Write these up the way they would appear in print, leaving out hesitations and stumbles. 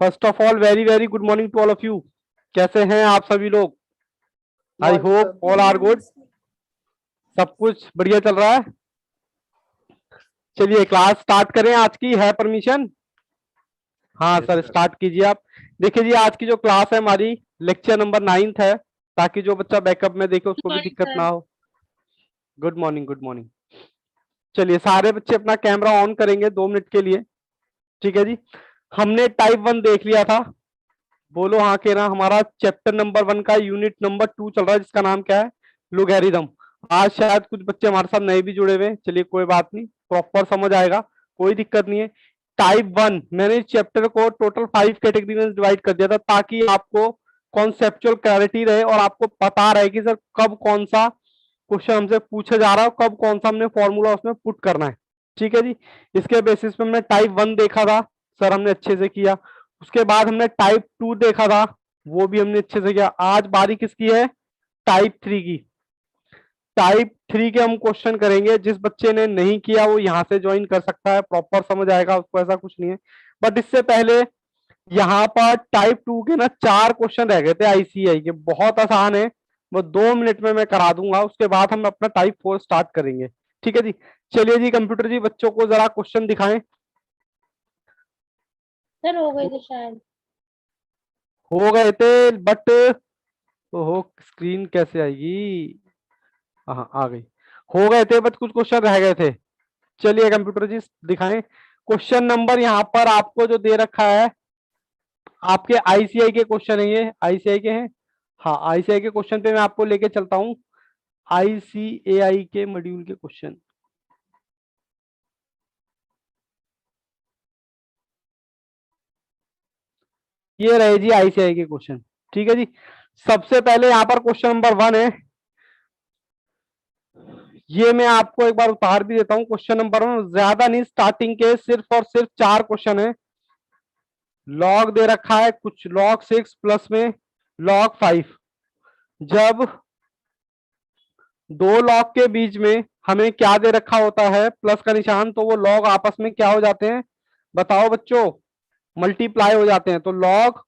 First of all very very good morning to all of you. कैसे हैं आप सभी लोग? आई morning sir. Hope all are good. सब कुछ बढ़िया चल रहा है। चलिए क्लास स्टार्ट करें। आज की है परमिशन? हाँ यस सर, सर। स्टार्ट कीजिए आप। देखिए जी, आज की जो क्लास है हमारी लेक्चर नंबर 9 है, ताकि जो बच्चा बैकअप में देखे उसको भी दिक्कत ना हो। Good morning, good morning. चलिए सारे बच्चे अपना कैमरा ऑन करेंगे 2 मिनट के लिए। ठीक है जी। हमने टाइप 1 देख लिया था। बोलो हाँ के ना। हमारा चैप्टर नंबर 1 का यूनिट नंबर 2 चल रहा है, जिसका नाम क्या है? लोगैरिथम। आज शायद कुछ बच्चे हमारे साथ नए भी जुड़े हुए हैं। चलिए कोई बात नहीं, प्रॉपर समझ आएगा, कोई दिक्कत नहीं है। टाइप 1 मैंने इस चैप्टर को टोटल 5 कैटेगरी में डिवाइड कर दिया था, ताकि आपको कॉन्सेप्चुअल क्लैरिटी रहे और आपको पता रहे कि सर कब कौन सा क्वेश्चन हमसे पूछा जा रहा है, कब कौन सा हमने फॉर्मूला उसमें पुट करना है। ठीक है जी। इसके बेसिस पे हमने टाइप 1 देखा था, सर हमने अच्छे से किया। उसके बाद हमने टाइप 2 देखा था, वो भी हमने अच्छे से किया। आज बारी किसकी है? टाइप 3 की। टाइप 3 के हम क्वेश्चन करेंगे। जिस बच्चे ने नहीं किया वो यहाँ से ज्वाइन कर सकता है, प्रॉपर समझ आएगा उसको, ऐसा कुछ नहीं है। बट इससे पहले यहाँ पर टाइप 2 के ना 4 क्वेश्चन रह गए थे आईसीआई के, बहुत आसान है। वो 2 मिनट में मैं करा दूंगा। उसके बाद हम अपना टाइप 4 स्टार्ट करेंगे। ठीक है जी। चलिए जी, कंप्यूटर जी बच्चों को जरा क्वेश्चन दिखाएं। सर हो गए थे शायद। हो गए थे बट ओहो, स्क्रीन कैसे आएगी? हाँ आ गई। हो गए थे बट कुछ क्वेश्चन रह गए थे। चलिए कंप्यूटर जी दिखाएं। क्वेश्चन नंबर यहाँ पर आपको जो दे रखा है, आपके आईसीआई के क्वेश्चन है, ये आईसीआई के हैं। हाँ आईसीआई के क्वेश्चन पे मैं आपको लेके चलता हूँ। आईसीएआई के मॉड्यूल के क्वेश्चन। ये रहे जी आईसीआई के क्वेश्चन। ठीक है जी। सबसे पहले यहाँ पर क्वेश्चन नंबर 1 है। ये मैं आपको एक बार उतार भी देता हूँ। क्वेश्चन नंबर 1 ज्यादा नहीं, स्टार्टिंग के सिर्फ और सिर्फ 4 क्वेश्चन है। लॉग दे रखा है कुछ, लॉग 6 प्लस में लॉग 5। जब दो लॉग के बीच में हमें क्या दे रखा होता है? प्लस का निशान। तो वो लॉग आपस में क्या हो जाते हैं? बताओ बच्चों। मल्टीप्लाई हो जाते हैं। तो लॉग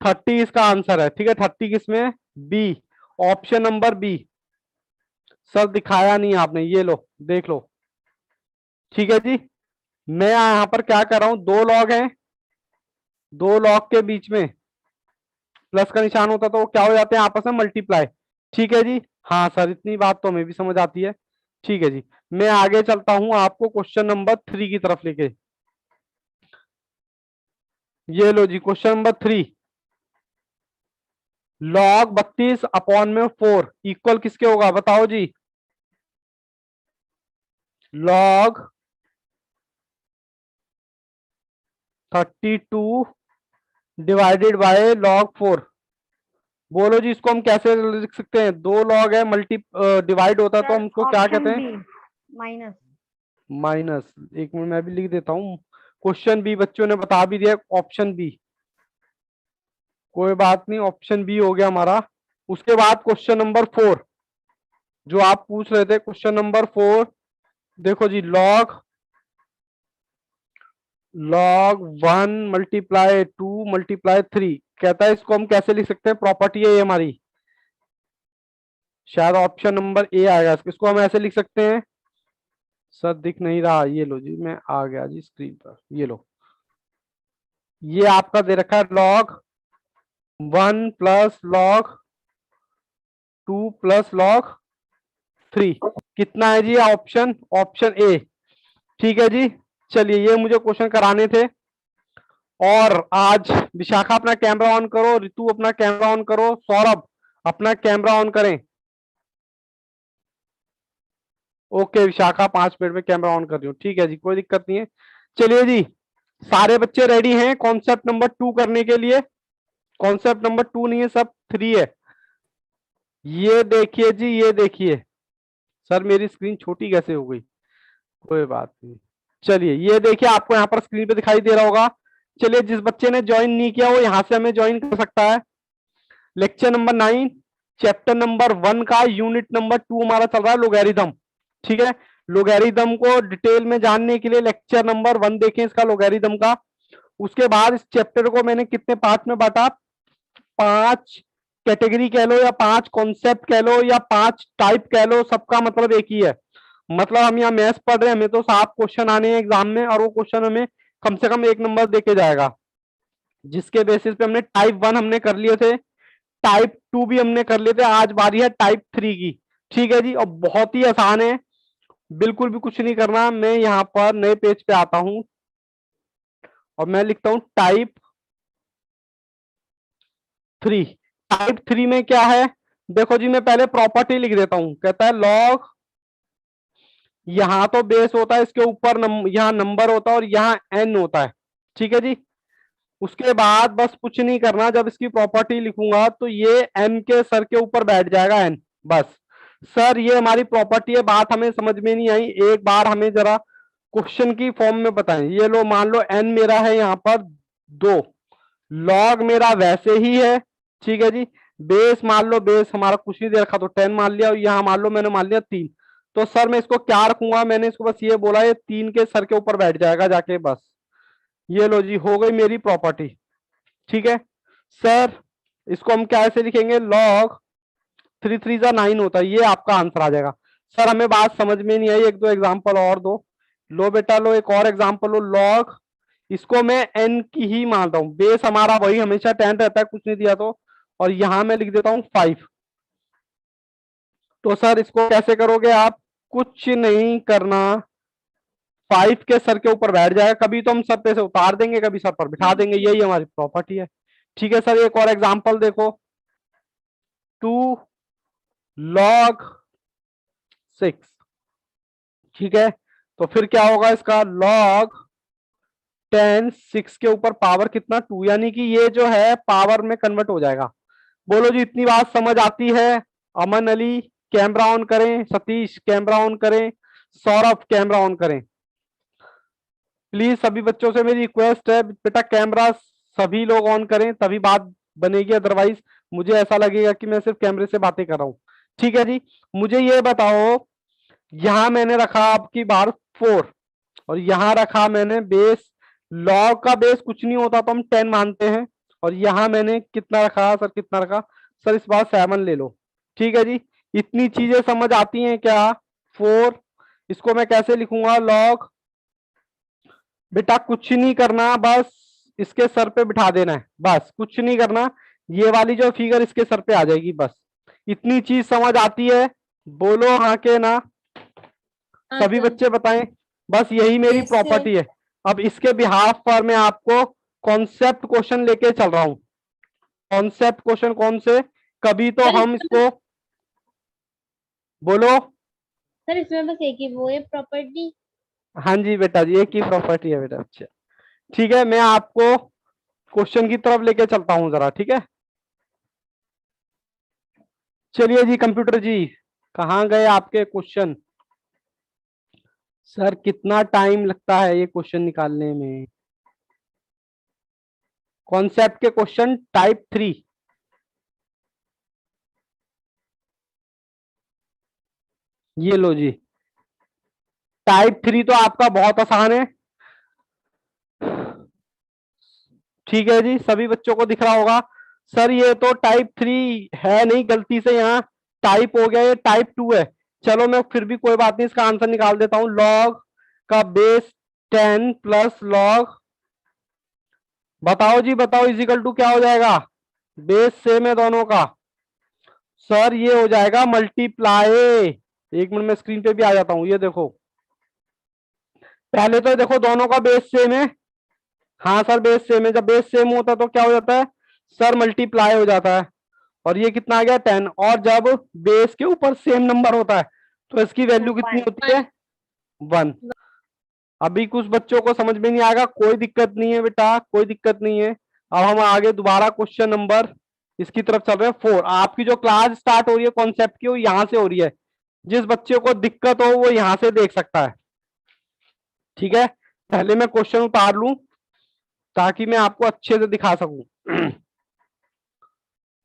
30 इसका आंसर है। ठीक है, 30 किसमें? B, option number B. Sir दिखाया नहीं आपने, ये लो देख लो। ठीक है जी। मैं यहां पर क्या कर रहा हूं, दो लॉग हैं, दो लॉग के बीच में प्लस का निशान होता तो वो क्या हो जाते हैं? आपस में मल्टीप्लाई। ठीक है जी। हाँ सर, इतनी बात तो हमें भी समझ आती है। ठीक है जी। मैं आगे चलता हूं आपको क्वेश्चन नंबर 3 की तरफ लेके। ये लो जी क्वेश्चन नंबर 3। लॉग 32 अपॉन में 4 इक्वल किसके होगा? बताओ जी। Log 32 divided by log 4। बोलो जी, इसको हम कैसे लिख सकते हैं? दो लॉग है, मल्टी डिवाइड होता है तो हम उसको क्या कहते हैं? माइनस। माइनस। एक मिनट मैं भी लिख देता हूं। क्वेश्चन बी बच्चों ने बता भी दिया, ऑप्शन बी। कोई बात नहीं, ऑप्शन बी हो गया हमारा। उसके बाद क्वेश्चन नंबर 4 जो आप पूछ रहे थे, क्वेश्चन नंबर 4 देखो जी। लॉग 1 मल्टीप्लाई 2 मल्टीप्लाई 3 कहता है, इसको हम कैसे लिख सकते हैं? प्रॉपर्टी है ये हमारी, शायद ऑप्शन नंबर ए आएगा। इसको हम ऐसे लिख सकते हैं। सर दिख नहीं रहा, ये लो जी, मैं आ गया जी स्क्रीन पर। ये लो, ये आपका दे रखा है log 1 plus log 2 plus log 3। कितना है जी? Option option A. ठीक है जी। चलिए ये मुझे क्वेश्चन कराने थे। और आज विशाखा अपना कैमरा ऑन करो, रितु अपना कैमरा ऑन करो, सौरभ अपना कैमरा ऑन करें। ओके विशाखा, 5 मिनट में कैमरा ऑन कर रही हूँ। ठीक है जी, कोई दिक्कत नहीं है। चलिए जी, सारे बच्चे रेडी हैं कॉन्सेप्ट नंबर 2 करने के लिए? कॉन्सेप्ट नंबर 2 नहीं है, सब 3 है। ये देखिए जी, ये देखिए। सर मेरी स्क्रीन छोटी कैसे हो गई? कोई बात नहीं। चलिए ये देखिए, आपको यहाँ पर स्क्रीन पे दिखाई दे रहा होगा। चलिए जिस बच्चे ने ज्वाइन नहीं किया वो यहाँ से हमें ज्वाइन कर सकता है। लेक्चर नंबर 9 चैप्टर नंबर 1 का यूनिट नंबर 2 हमारा चल रहा है लोगैरिथम। ठीक है। लोगैरिथम को डिटेल में जानने के लिए लेक्चर नंबर 1 देखें, इसका लोगैरिथम का। उसके बाद इस चैप्टर को मैंने कितने पार्ट में बांटा, 5 कैटेगरी कह लो या 5 कॉन्सेप्ट कह लो या 5 टाइप कह लो, सबका मतलब एक ही है। मतलब हम यहाँ मैथ्स पढ़ रहे हैं, हमें तो 7 क्वेश्चन आने हैं एग्जाम में, और वो क्वेश्चन हमें कम से कम 1 नंबर देके जाएगा, जिसके बेसिस पे हमने टाइप 1 हमने कर लिए थे, टाइप 2 भी हमने कर लिए थे, आज बारी है टाइप 3 की। ठीक है जी, और बहुत ही आसान है, बिल्कुल भी कुछ नहीं करना। मैं यहाँ पर नए पेज पे आता हूं और मैं लिखता हूं टाइप 3। टाइप 3 में क्या है, देखो जी, मैं पहले प्रॉपर्टी लिख देता हूं। कहता है लॉग, यहां तो बेस होता है, इसके ऊपर यहाँ नंबर होता है और यहाँ एन होता है। ठीक है जी, उसके बाद बस कुछ नहीं करना, जब इसकी प्रॉपर्टी लिखूंगा तो ये एन के सर के ऊपर बैठ जाएगा, एन। बस सर, ये हमारी प्रॉपर्टी है। बात हमें समझ में नहीं आई, एक बार हमें जरा क्वेश्चन की फॉर्म में बताएं। ये लो, मान लो एन मेरा है यहाँ पर 2, लॉग मेरा वैसे ही है। ठीक है जी, बेस मान लो, बेस हमारा कुछ नहीं दे रखा तो 10 मान लिया, और यहाँ मान लो मैंने मान लिया 3। तो सर मैं इसको क्या रखूंगा, मैंने इसको बस ये बोला, ये 3 के सर के ऊपर बैठ जाएगा जाके, बस। ये लो जी, हो गई मेरी प्रॉपर्टी। ठीक है सर, इसको हम कैसे लिखेंगे, लॉग 3 3 जा 9 होता है, ये आपका आंसर आ जाएगा। सर हमें बात समझ में नहीं आई, एक दो एग्जांपल और दो। लो बेटा लो, एक और एग्जांपल लो। लॉग, इसको मैं एन की ही मान रहा हूं, बेस हमारा वही हमेशा 10 रहता है, कुछ नहीं दिया तो। और यहां मैं लिख देता हूं 5। तो सर इसको कैसे करोगे आप, कुछ नहीं करना, 5 के सर के ऊपर बैठ जाएगा, कभी तो हम सर पे से उतार देंगे, कभी सर पर बिठा देंगे, यही हमारी प्रॉपर्टी है। ठीक है सर, एक और एग्जांपल देखो, 2 log 6। ठीक है, तो फिर क्या होगा इसका, log 10, 6 के ऊपर पावर कितना, 2, यानी कि ये जो है पावर में कन्वर्ट हो जाएगा। बोलो जी, इतनी बात समझ आती है? अमन अली कैमरा ऑन करें, सतीश कैमरा ऑन करें, सौरभ कैमरा ऑन करें। प्लीज सभी बच्चों से मेरी रिक्वेस्ट है, बेटा कैमरा सभी लोग ऑन करें, तभी बात बनेगी, अदरवाइज मुझे ऐसा लगेगा कि मैं सिर्फ कैमरे से बातें कर रहा हूं। ठीक है जी, मुझे ये बताओ, यहां मैंने रखा आपकी बार 4, और यहां रखा मैंने बेस, लॉग का बेस कुछ नहीं होता तो हम 10 मानते हैं, और यहां मैंने कितना रखा सर, कितना रखा सर, इस बार 7 ले लो। ठीक है जी, इतनी चीजें समझ आती हैं क्या, 4, इसको मैं कैसे लिखूंगा, लॉग, बेटा कुछ नहीं करना, बस इसके सर पे बिठा देना है, बस कुछ नहीं करना, ये वाली जो फिगर इसके सर पे आ जाएगी, बस। इतनी चीज समझ आती है? बोलो हाँ के ना, सभी बच्चे बताएं। बस यही मेरी प्रॉपर्टी है। अब इसके बिहाफ पर मैं आपको कॉन्सेप्ट क्वेश्चन लेके चल रहा हूं। कॉन्सेप्ट क्वेश्चन कौन से, कभी तो हम इसको, बोलो। सर इसमें बस एक ही वो है प्रॉपर्टी। हाँ जी बेटा जी, एक ही प्रॉपर्टी है बेटा। अच्छा ठीक है, मैं आपको क्वेश्चन की तरफ लेके चलता हूं जरा, ठीक है। चलिए जी, कंप्यूटर जी कहाँ गए आपके क्वेश्चन। सर कितना टाइम लगता है ये क्वेश्चन निकालने में, कॉन्सेप्ट के क्वेश्चन टाइप 3। ये लो जी, टाइप 3 तो आपका बहुत आसान है। ठीक है जी, सभी बच्चों को दिख रहा होगा। सर ये तो टाइप 3 है नहीं, गलती से यहाँ टाइप हो गया, ये टाइप 2 है। चलो मैं फिर भी कोई बात नहीं, इसका आंसर निकाल देता हूं। लॉग का बेस 10 प्लस लॉग, बताओ जी बताओ, इजिकल टू क्या हो जाएगा, बेस सेम है दोनों का। सर ये हो जाएगा मल्टीप्लाई, एक मिनट में स्क्रीन पे भी आ जाता हूं, ये देखो, पहले तो देखो दोनों का बेस सेम है। हाँ सर बेस सेम है, जब बेस सेम होता है तो क्या हो जाता है सर, मल्टीप्लाई हो जाता है। और ये कितना आ गया 10, और जब बेस के ऊपर सेम नंबर होता है तो इसकी वैल्यू कितनी होती है, 1। अभी कुछ बच्चों को समझ में नहीं आएगा, कोई दिक्कत नहीं है बेटा, कोई दिक्कत नहीं है। अब हम आगे दोबारा क्वेश्चन नंबर इसकी तरफ चल रहे हैं 4। आपकी जो क्लास स्टार्ट हो रही है कॉन्सेप्ट की, वो यहां से हो रही है, जिस बच्चे को दिक्कत हो वो यहां से देख सकता है। ठीक है, पहले मैं क्वेश्चन उतार लूं ताकि मैं आपको अच्छे से दिखा सकूं।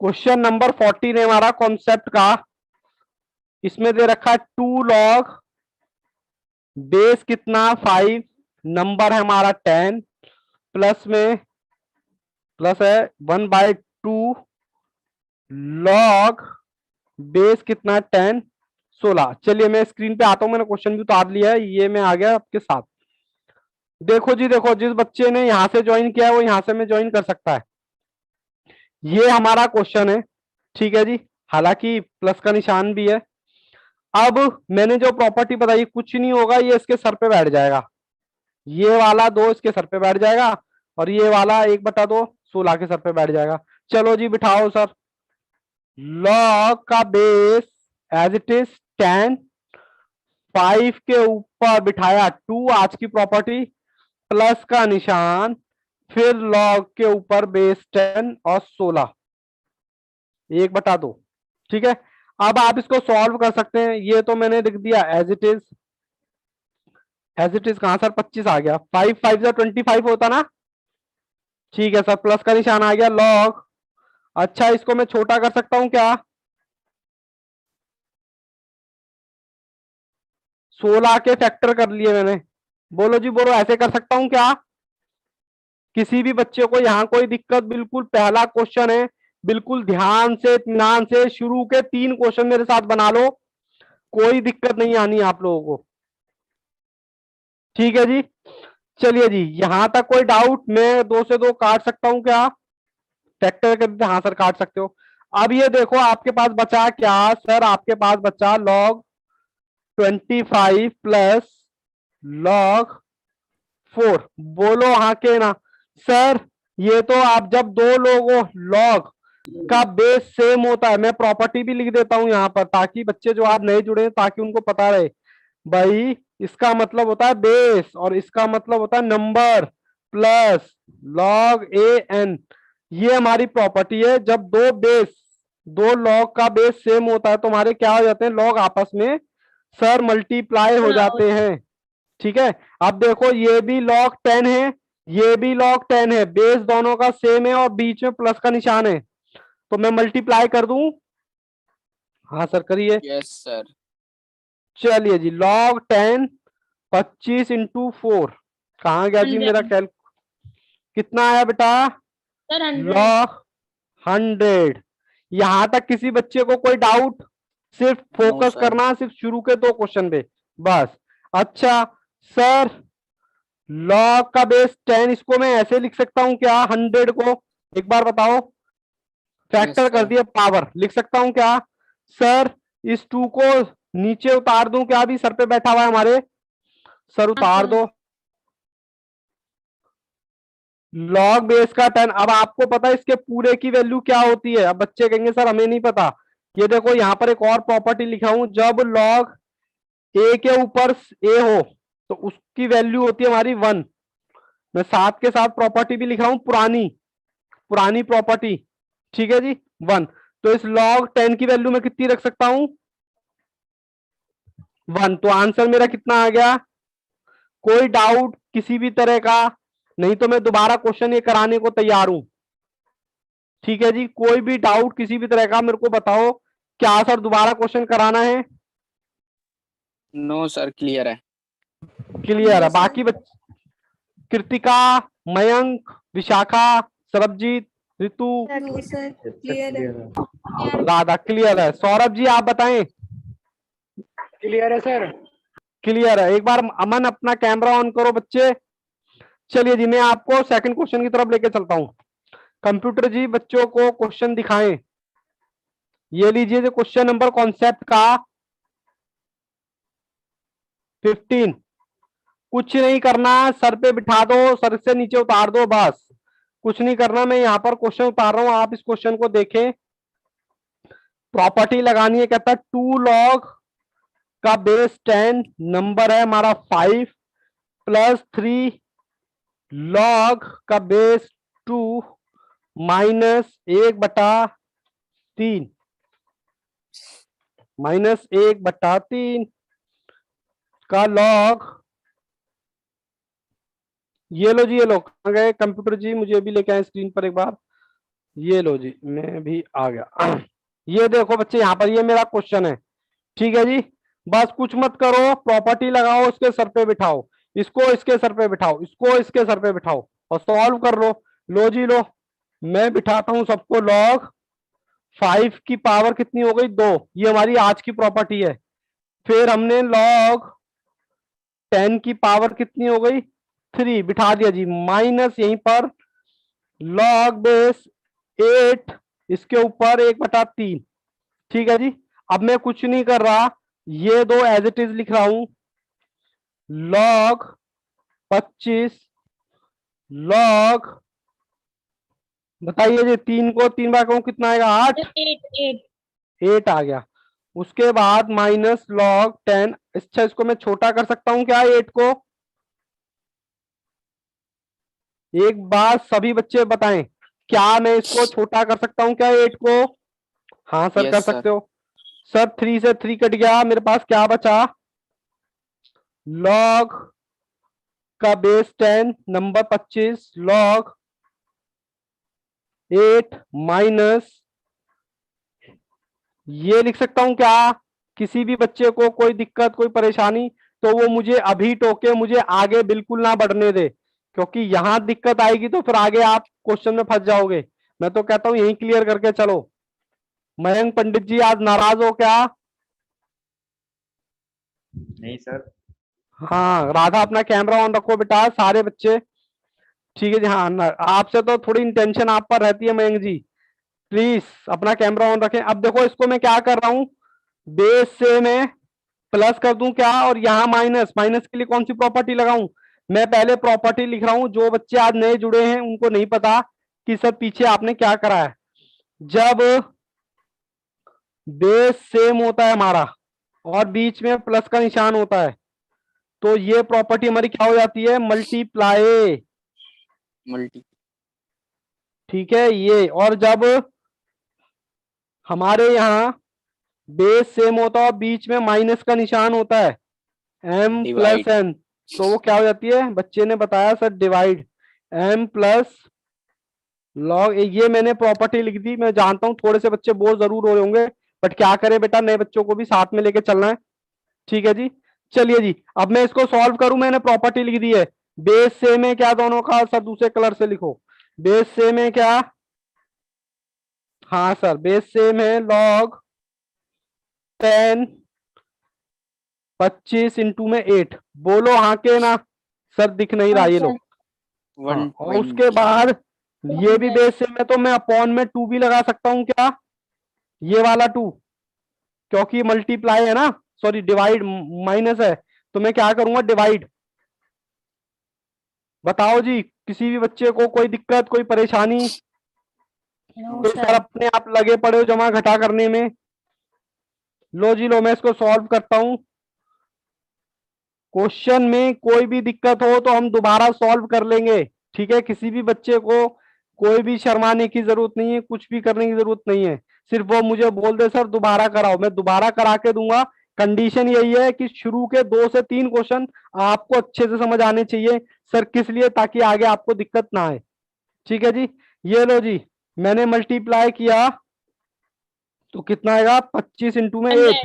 क्वेश्चन नंबर 14 है हमारा कॉन्सेप्ट का, इसमें दे रखा है 2 लॉग, बेस कितना 5, नंबर है हमारा 10, प्लस में प्लस है 1/2 लॉग बेस कितना 10 16। चलिए मैं स्क्रीन पे आता हूं, मैंने क्वेश्चन भी उतार लिया है, ये मैं आ गया आपके साथ। देखो जी देखो, जिस बच्चे ने यहां से ज्वाइन किया है वो यहां से मैं ज्वाइन कर सकता है। ये हमारा क्वेश्चन है, ठीक है जी, हालांकि प्लस का निशान भी है। अब मैंने जो प्रॉपर्टी बताई, कुछ नहीं होगा, ये इसके सर पे बैठ जाएगा, ये वाला 2 इसके सर पे बैठ जाएगा, और ये वाला 1/2 16 के सर पे बैठ जाएगा। चलो जी बिठाओ सर। लॉग का बेस एज इट इज 10, 5 के ऊपर बिठाया 2, आज की प्रॉपर्टी, प्लस का निशान, फिर लॉग के ऊपर बेस 10 और 16, 1/2। ठीक है, अब आप इसको सॉल्व कर सकते हैं। ये तो मैंने लिख दिया as it is. As it is कहां सर, 25 आ गया, 5 5 25 होता ना, ठीक है सर, प्लस का निशान आ गया लॉग। अच्छा, इसको मैं छोटा कर सकता हूं क्या, 16 के फैक्टर कर लिए मैंने, बोलो जी बोलो, ऐसे कर सकता हूं क्या? किसी भी बच्चे को यहाँ कोई दिक्कत, बिल्कुल पहला क्वेश्चन है, बिल्कुल ध्यान से इत्मीनान से शुरू के 3 क्वेश्चन मेरे साथ बना लो, कोई दिक्कत नहीं आनी आप लोगों को, ठीक है जी। चलिए जी, यहां तक कोई डाउट? मैं 2 से 2 काट सकता हूं क्या, फैक्टर कर देते, हाँ सर काट सकते हो। अब ये देखो आपके पास बचा क्या सर, आपके पास बचा लॉग 25 प्लस लॉग 4, बोलो हाँ के ना सर। ये तो आप जब दो लोगों लॉग का बेस सेम होता है, मैं प्रॉपर्टी भी लिख देता हूं यहाँ पर, ताकि बच्चे जो आप नए जुड़े हैं ताकि उनको पता रहे, भाई इसका मतलब होता है बेस और इसका मतलब होता है number, plus log A N, ये हमारी प्रॉपर्टी है। जब दो लॉग का बेस सेम होता है तो हमारे क्या हो जाते हैं, लॉग आपस में सर मल्टीप्लाई हो जाते हैं, ठीक है। अब देखो ये भी लॉग 10 है, ये भी लॉग 10 है, बेस दोनों का सेम है और बीच में प्लस का निशान है, तो मैं मल्टीप्लाई कर दूं, हाँ सर करिए। Yes sir. चलिए जी, लॉग 10 25 इंटू 4, कहाँ गया जी 100 मेरा कैल, कितना आया बेटा, सर 100। लॉग 100। यहां तक किसी बच्चे को कोई डाउट? सिर्फ फोकस सर। करना सिर्फ शुरू के 2 क्वेश्चन पे बस। अच्छा सर, लॉग का बेस 10, इसको मैं ऐसे लिख सकता हूं क्या, 100 को, एक बार बताओ, फैक्टर कर सर। दिया, पावर लिख सकता हूं क्या सर? इस 2 को नीचे उतार दूं क्या, अभी सर पे बैठा हुआ है हमारे, सर उतार दो, लॉग बेस का 10। अब आपको पता है इसके पूरे की वैल्यू क्या होती है? अब बच्चे कहेंगे सर हमें नहीं पता, ये देखो यहां पर एक और प्रॉपर्टी लिखा हूं, जब लॉग ए के ऊपर ए हो तो उसकी वैल्यू होती है हमारी 1। मैं साथ के साथ प्रॉपर्टी भी लिखा हूं, पुरानी पुरानी प्रॉपर्टी, ठीक है जी, 1। तो इस लॉग 10 की वैल्यू मैं कितनी रख सकता हूं, 1। तो आंसर मेरा कितना आ गया? कोई डाउट किसी भी तरह का? नहीं तो मैं दोबारा क्वेश्चन ये कराने को तैयार हूं, ठीक है जी। कोई भी डाउट किसी भी तरह का मेरे को बताओ, क्या सर दोबारा क्वेश्चन कराना है? नो सर, क्लियर है। क्लियर है। बाकी बच्चे, कृतिका, मयंक, विशाखा, सरबजीत, ऋतु, क्लियर है। राधा क्लियर है। सौरभ जी आप बताएं। क्लियर है सर। क्लियर है। एक बार अमन अपना कैमरा ऑन करो बच्चे। चलिए जी, मैं आपको सेकंड क्वेश्चन की तरफ लेके चलता हूं। कंप्यूटर जी बच्चों को क्वेश्चन दिखाएं। ये लीजिए जो क्वेश्चन नंबर कॉन्सेप्ट का 15, कुछ नहीं करना, सर पे बिठा दो, सर से नीचे उतार दो, बस कुछ नहीं करना। मैं यहाँ पर क्वेश्चन उतार रहा हूं, आप इस क्वेश्चन को देखें। प्रॉपर्टी लगानी है, कहता है 2 लॉग का बेस 10, नंबर है हमारा 5, प्लस 3 लॉग का बेस 2 माइनस 1/3, -1/3 का लॉग। ये लो जी, ये लो, कहाँ गए कंप्यूटर जी, मुझे भी लेके आए स्क्रीन पर एक बार। ये लो जी, मैं भी आ गया। ये देखो बच्चे, यहाँ पर ये मेरा क्वेश्चन है, ठीक है जी। बस कुछ मत करो, प्रॉपर्टी लगाओ, इसके सर पे बिठाओ, इसको इसके सर पे बिठाओ, इसको इसके सर पे बिठाओ, और सॉल्व कर लो जी लो, मैं बिठाता हूं सबको। log 5 की पावर कितनी हो गई 2, ये हमारी आज की प्रॉपर्टी है। फिर हमने log 10 की पावर कितनी हो गई 3 बिठा दिया जी, माइनस यहीं पर log बेस 8 इसके ऊपर 1/3। ठीक है जी, अब मैं कुछ नहीं कर रहा, ये दो एज इट इज लिख रहा हूं। log 25 log, बताइए जी, 3 को 3 बार कहूं कितना आएगा 8, 8 आ गया। उसके बाद माइनस log 10, अच्छा इसको मैं छोटा कर सकता हूं क्या 8 को? एक बार सभी बच्चे बताएं, क्या मैं इसको छोटा कर सकता हूं क्या 8 को? हाँ सर कर Yes, sir. सकते हो सर। 3 से 3 कट गया, मेरे पास क्या बचा? log का बेस 10 नंबर 25 log 8 माइनस, ये लिख सकता हूं क्या? किसी भी बच्चे को कोई दिक्कत कोई परेशानी तो वो मुझे अभी टोके, मुझे आगे बिल्कुल ना बढ़ने दे, क्योंकि यहां दिक्कत आएगी तो फिर आगे आप क्वेश्चन में फंस जाओगे। मैं तो कहता हूं यही क्लियर करके चलो। मयंक पंडित जी आज नाराज हो क्या? नहीं सर। हाँ राधा अपना कैमरा ऑन रखो बेटा, सारे बच्चे। ठीक है जी, हाँ आपसे तो थोड़ी इंटेंशन आप पर रहती है मयंक जी, प्लीज अपना कैमरा ऑन रखें। अब देखो इसको मैं क्या कर रहा हूं, बेस से मैं प्लस कर दूं क्या, और यहां माइनस, माइनस के लिए कौन सी प्रॉपर्टी लगाऊं? मैं पहले प्रॉपर्टी लिख रहा हूं, जो बच्चे आज नए जुड़े हैं उनको नहीं पता कि सर पीछे आपने क्या करा है। जब बेस सेम होता है हमारा और बीच में प्लस का निशान होता है तो ये प्रॉपर्टी हमारी क्या हो जाती है? मल्टीप्लाई। मल्टी। ठीक है ये, और जब हमारे यहाँ बेस सेम होता है और बीच में माइनस का निशान होता है m प्लस Divide. n, तो वो क्या हो जाती है? बच्चे ने बताया sir divide. m plus log, ये मैंने प्रॉपर्टी लिख दी। मैं जानता हूं थोड़े से बच्चे बोर जरूर हो रहे होंगे, बट क्या करें बेटा, नए बच्चों को भी साथ में लेके चलना है। ठीक है जी, चलिए जी, अब मैं इसको सॉल्व करूं, मैंने प्रॉपर्टी लिख दी है। बेस सेम है क्या दोनों का? सर दूसरे कलर से लिखो, बेस सेम है क्या? हाँ सर बेस सेम है। log 10 25 इंटू में 8, बोलो हाँ के ना? सर दिख नहीं रहा ये लोग। हाँ, और उसके 120. बाद ये भी बेस सेम है तो मैं अपॉन में 2 भी लगा सकता हूं क्या? ये वाला 2, क्योंकि मल्टीप्लाई है ना, सॉरी डिवाइड माइनस है, तो मैं क्या करूंगा डिवाइड। बताओ जी, किसी भी बच्चे को कोई दिक्कत कोई परेशानी? तो सर अपने आप लगे पड़े हो जमा घटा करने में। लो जी लो, मैं इसको सॉल्व करता हूं। क्वेश्चन में कोई भी दिक्कत हो तो हम दोबारा सॉल्व कर लेंगे। ठीक है, किसी भी बच्चे को कोई भी शर्माने की जरूरत नहीं है, कुछ भी करने की जरूरत नहीं है। सिर्फ वो मुझे बोल दे सर दोबारा कराओ, मैं दोबारा करा के दूंगा। कंडीशन यही है कि शुरू के 2 से 3 क्वेश्चन आपको अच्छे से समझ आने चाहिए। सर किस लिए? ताकि आगे आपको दिक्कत ना आए। ठीक है जी, ये लो जी, मैंने मल्टीप्लाई किया तो कितना आएगा? 25 इंटू में 8,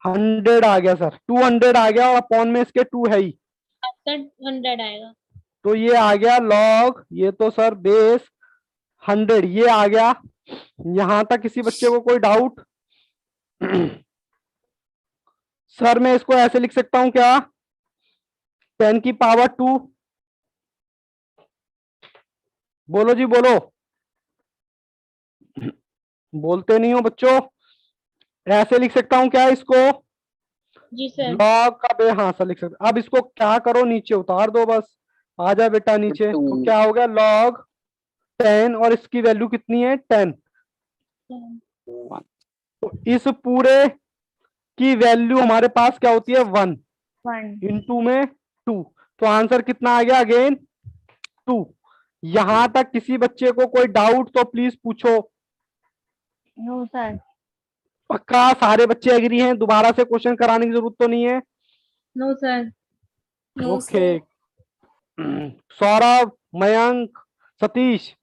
100 आ गया सर, 200 आ गया, और अपॉन में इसके 2 है ही, 100 आएगा। तो ये आ गया log, ये तो सर बेस 100 ये आ गया। यहां तक किसी बच्चे को कोई डाउट? सर मैं इसको ऐसे लिख सकता हूं क्या? 10 की पावर 2, बोलो जी बोलो, बोलते नहीं हो बच्चों। ऐसे लिख सकता हूं क्या इसको? जी सर। log का हाँ सर लिख सकते। अब इसको क्या करो, नीचे उतार दो बस, आ जा बेटा नीचे। तो 2. क्या हो गया? log 10, और इसकी वैल्यू कितनी है? 10। 1. तो इस पूरे की वैल्यू हमारे पास क्या होती है? 1 इंटू में 2, तो आंसर कितना आ गया? अगेन 2। यहां तक किसी बच्चे को कोई डाउट तो प्लीज पूछो। No sir. पक्का सारे बच्चे एग्री हैं? दोबारा से क्वेश्चन कराने की जरूरत तो नहीं है? No sir. Okay, Saurabh, Mayank, Satish,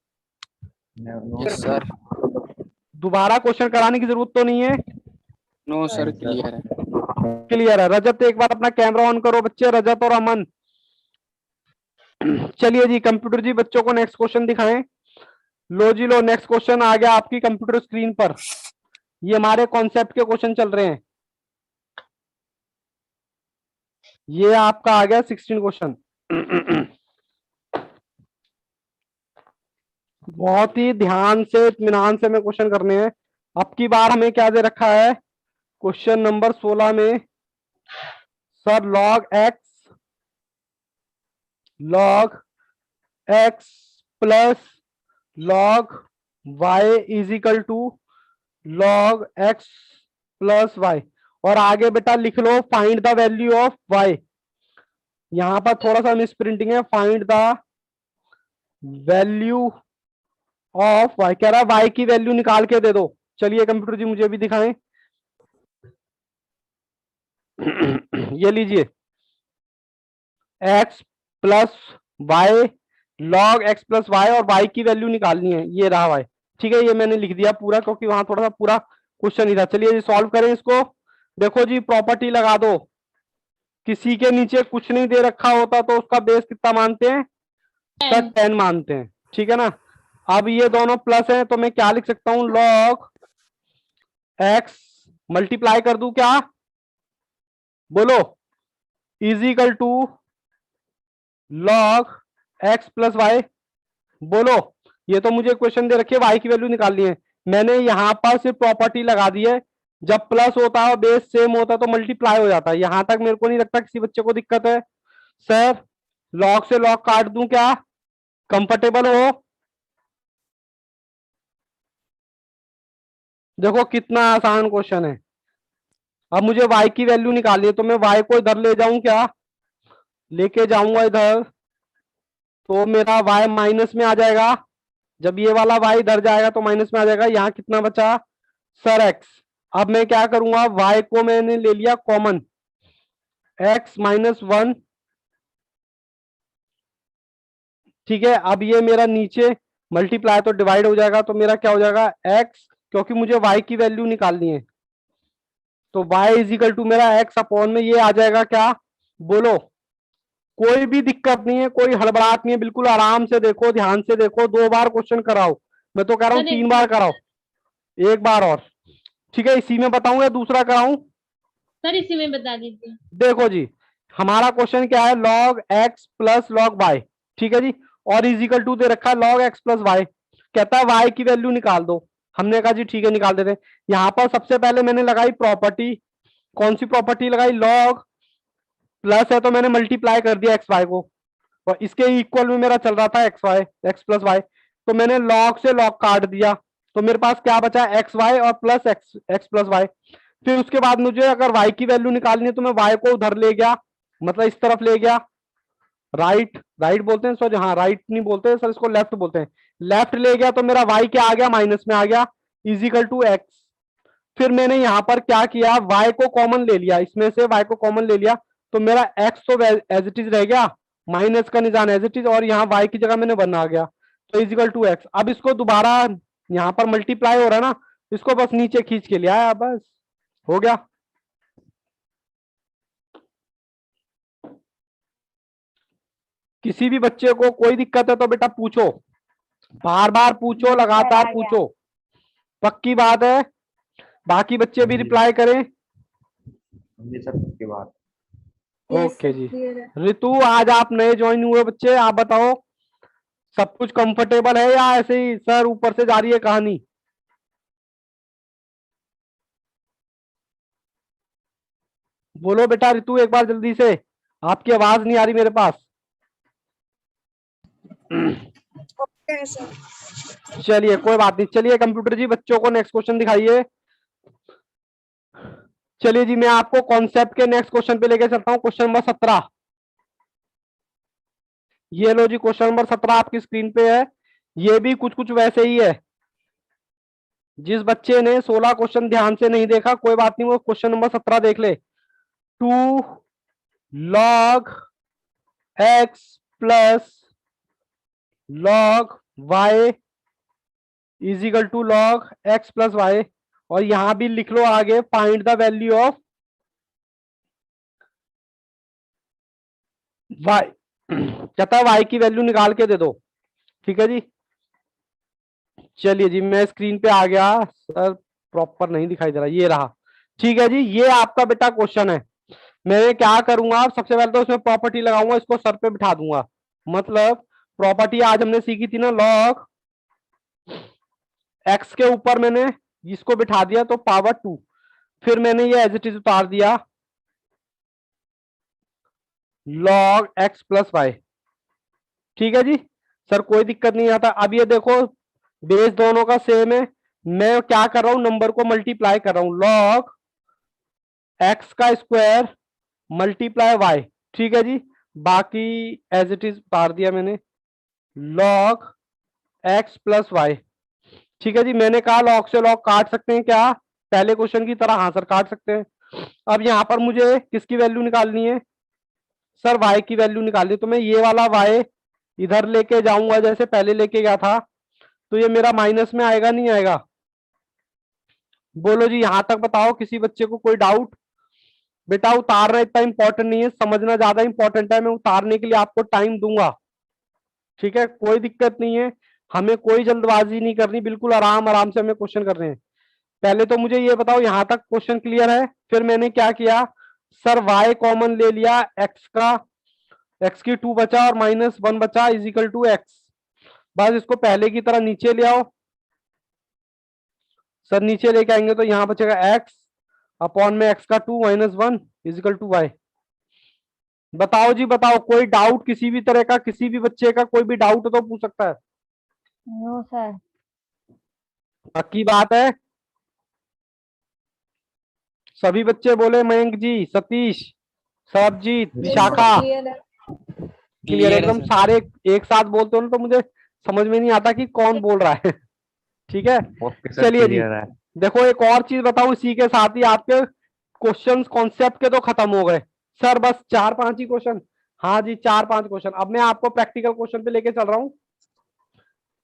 Yes, sir. दोबारा क्वेश्चन कराने की जरूरत तो नहीं है? No, sir. Clear है. क्लियर है। रजत एक बार अपना कैमरा ऑन करो बच्चे, रजत और अमन। चलिए जी कंप्यूटर जी बच्चों को नेक्स्ट क्वेश्चन दिखाएं। लो जी लो, नेक्स्ट क्वेश्चन आ गया आपकी कंप्यूटर स्क्रीन पर। ये हमारे कॉन्सेप्ट के क्वेश्चन चल रहे हैं। ये आपका आ गया 16 क्वेश्चन। बहुत ही ध्यान से इत्मीनान से हमें क्वेश्चन करने हैं। अब की बार हमें क्या दे रखा है क्वेश्चन नंबर 16 में, sir log x plus log y is equal to log x plus y, और आगे बेटा लिख लो find the value of y। यहां पर थोड़ा सा मिस प्रिंटिंग है, find the value of y कह रहा है, y की वैल्यू निकाल के दे दो। चलिए कंप्यूटर जी मुझे भी दिखाएं। ये लीजिए x plus Y log x plus Y, और y की वैल्यू निकालनी है, ये रहा y। ठीक है, ये मैंने लिख दिया पूरा क्योंकि वहां थोड़ा सा पूरा क्वेश्चन ही था। चलिए जी सॉल्व करें इसको। देखो जी प्रॉपर्टी लगा दो, किसी के नीचे कुछ नहीं दे रखा होता तो उसका बेस कितना मानते हैं, 10 मानते हैं। ठीक है ना। अब ये दोनों प्लस हैं तो मैं क्या लिख सकता हूं, log x मल्टीप्लाई कर दूं क्या, बोलो, is equal to log x plus Y. बोलो, ये तो मुझे क्वेश्चन दे रखी है y की वैल्यू निकालनी है, मैंने यहां पर सिर्फ प्रॉपर्टी लगा दी है। जब प्लस होता है बेस सेम होता है तो मल्टीप्लाई हो जाता है। यहां तक मेरे को नहीं लगता किसी बच्चे को दिक्कत है। सर log से log काट दूं क्या, कंफर्टेबल हो? देखो कितना आसान क्वेश्चन है। अब मुझे y की वैल्यू निकालनी है तो मैं y को इधर ले जाऊं क्या, लेके जाऊंगा इधर तो मेरा y माइनस में आ जाएगा। जब ये वाला y इधर जाएगा तो माइनस में आ जाएगा। यहाँ कितना बचा सर x। अब मैं क्या करूंगा, y को मैंने ले लिया कॉमन, x माइनस 1। ठीक है, अब ये मेरा नीचे मल्टीप्लाई तो डिवाइड हो जाएगा, तो मेरा क्या हो जाएगा x, क्योंकि मुझे y की वैल्यू निकालनी है तो y इज इक्वल टू मेरा x अपॉन में ये आ जाएगा क्या, बोलो। कोई भी दिक्कत नहीं है, कोई हड़बड़ाहट नहीं है, बिल्कुल आराम से देखो, ध्यान से देखो। 2 बार क्वेश्चन कराओ, मैं तो कह रहा हूं 3 बार कराओ, 1 बार और। ठीक है, इसी में बताऊं या दूसरा कराऊं? सर इसी में बता दीजिए। देखो जी हमारा क्वेश्चन क्या है, log x plus log y। ठीक है जी, और इज इक्वल टू दे रखा है log x प्लस y, कहता है y की वैल्यू निकाल दो। हमने कहा जी ठीक है निकाल देते हैं। यहां पर सबसे पहले मैंने लगाई प्रॉपर्टी, कौन सी प्रॉपर्टी लगाई, log प्लस है तो मैंने मल्टीप्लाई कर दिया एक्स वाई को, और इसके इक्वल में मेरा चल रहा था X Y, X plus Y, तो मैंने log से log काट दिया तो मेरे पास क्या बचा एक्स वाई और plus X, X plus Y. फिर उसके बाद मुझे अगर y की वैल्यू निकालनी है तो मैं y को उधर ले गया, मतलब इस तरफ ले गया, राइट राइट बोलते हैं सर, हाँ राइट नहीं बोलते सर, इसको लेफ्ट बोलते हैं। लेफ्ट ले गया तो मेरा y क्या आ गया, माइनस में आ गया, इजिकल टू एक्स। फिर मैंने यहां पर क्या किया, y को कॉमन ले लिया, इसमें से y को कॉमन ले लिया तो मेरा x तो एज इट इज रह गया, माइनस का निशान एज इट इज, और यहाँ y की जगह मैंने बना गया तो इजिकल टू एक्स। अब इसको दोबारा यहाँ पर मल्टीप्लाई हो रहा है ना, इसको बस नीचे खींच के लिया है, बस हो गया। किसी भी बच्चे को कोई दिक्कत है तो बेटा पूछो, बार बार पूछो, लगातार पूछो, पक्की बात है। बाकी बच्चे भी रिप्लाई करें। जी सर की बात। ओके जी। ऋतु आज आप नए ज्वाइन हुए बच्चे, आप बताओ सब कुछ कंफर्टेबल है या ऐसे ही सर ऊपर से जा रही है कहानी? बोलो बेटा ऋतु एक बार जल्दी से, आपकी आवाज नहीं आ रही मेरे पास। Okay sir. चलिए कोई बात नहीं, चलिए कंप्यूटर जी बच्चों को नेक्स्ट क्वेश्चन दिखाइए। चलिए जी मैं आपको कॉन्सेप्ट के नेक्स्ट क्वेश्चन पे लेके चलता हूँ, क्वेश्चन नंबर 17। ये लो जी क्वेश्चन नंबर 17 आपकी स्क्रीन पे है। ये भी कुछ कुछ वैसे ही है। जिस बच्चे ने 16 क्वेश्चन ध्यान से नहीं देखा कोई बात नहीं, वो क्वेश्चन नंबर 17 देख ले। 2 log x plus log y is equal to log x plus Y, और यहां भी लिख लो आगे find the value of y। कहता है y की वैल्यू निकाल के दे दो। ठीक है जी, चलिए जी मैं स्क्रीन पे आ गया सर, प्रॉपर नहीं दिखाई दे रहा, ये रहा। ठीक है जी, ये आपका बेटा क्वेश्चन है। मैं क्या करूंगा, सबसे पहले तो इसमें प्रॉपर्टी लगाऊंगा, इसको सर पे बिठा दूंगा। मतलब प्रॉपर्टी आज हमने सीखी थी ना, लॉग एक्स के ऊपर मैंने इसको बिठा दिया तो पावर 2, फिर मैंने ये एज इट इज उतार दिया log x प्लस वाई। ठीक है जी सर, कोई दिक्कत नहीं आता। अब ये देखो बेस दोनों का सेम है, मैं क्या कर रहा हूं, नंबर को मल्टीप्लाई कर रहा हूं, log x का स्क्वायर मल्टीप्लाई वाई। ठीक है जी, बाकी एज इट इज उतार दिया मैंने log x प्लस वाई। ठीक है जी, मैंने कहा log से log काट सकते हैं क्या, पहले क्वेश्चन की तरह, हाँ सर काट सकते हैं। अब यहां पर मुझे किसकी वैल्यू निकालनी है सर, y की वैल्यू निकालनी, तो मैं ये वाला y इधर लेके जाऊंगा जैसे पहले लेके गया था, तो ये मेरा माइनस में आएगा नहीं आएगा, बोलो जी यहां तक बताओ, किसी बच्चे को कोई डाउट। बेटा उतारना इतना इंपॉर्टेंट नहीं है, समझना ज्यादा इंपॉर्टेंट है, मैं उतारने के लिए आपको टाइम दूंगा। ठीक है, कोई दिक्कत नहीं है, हमें कोई जल्दबाजी नहीं करनी, बिल्कुल आराम आराम से हमें क्वेश्चन करने हैं। पहले तो मुझे ये बताओ यहां तक क्वेश्चन क्लियर है। फिर मैंने क्या किया सर, y कॉमन ले लिया, x का x की 2 बचा और -1 बचा इज इक्वल टू एक्स। बस इसको पहले की तरह नीचे ले आओ सर, नीचे लेके आएंगे तो यहां बचेगा x अपॉन में x का 2 -1 इज इक्वल टू वाई। बताओ जी बताओ, कोई डाउट किसी भी तरह का, किसी भी बच्चे का कोई भी डाउट तो पूछ सकता है। No sir. पक्की बात है, सभी बच्चे बोले, मयंक जी, सतीश, सरबजीत, विशाखा, क्लियर है। क्लियर क्लियर है एकदम, सर। सारे एक साथ बोलते हो ना तो मुझे समझ में नहीं आता कि कौन बोल रहा है। ठीक है, ओके सर, चलिए जी, क्लियर है। देखो एक और चीज बताऊं, इसी के साथ ही आपके क्वेश्चंस कॉन्सेप्ट के तो खत्म हो गए सर, बस 4-5 ही क्वेश्चन। हाँ जी 4-5 क्वेश्चन, अब मैं आपको प्रैक्टिकल क्वेश्चन पे लेके चल रहा हूं।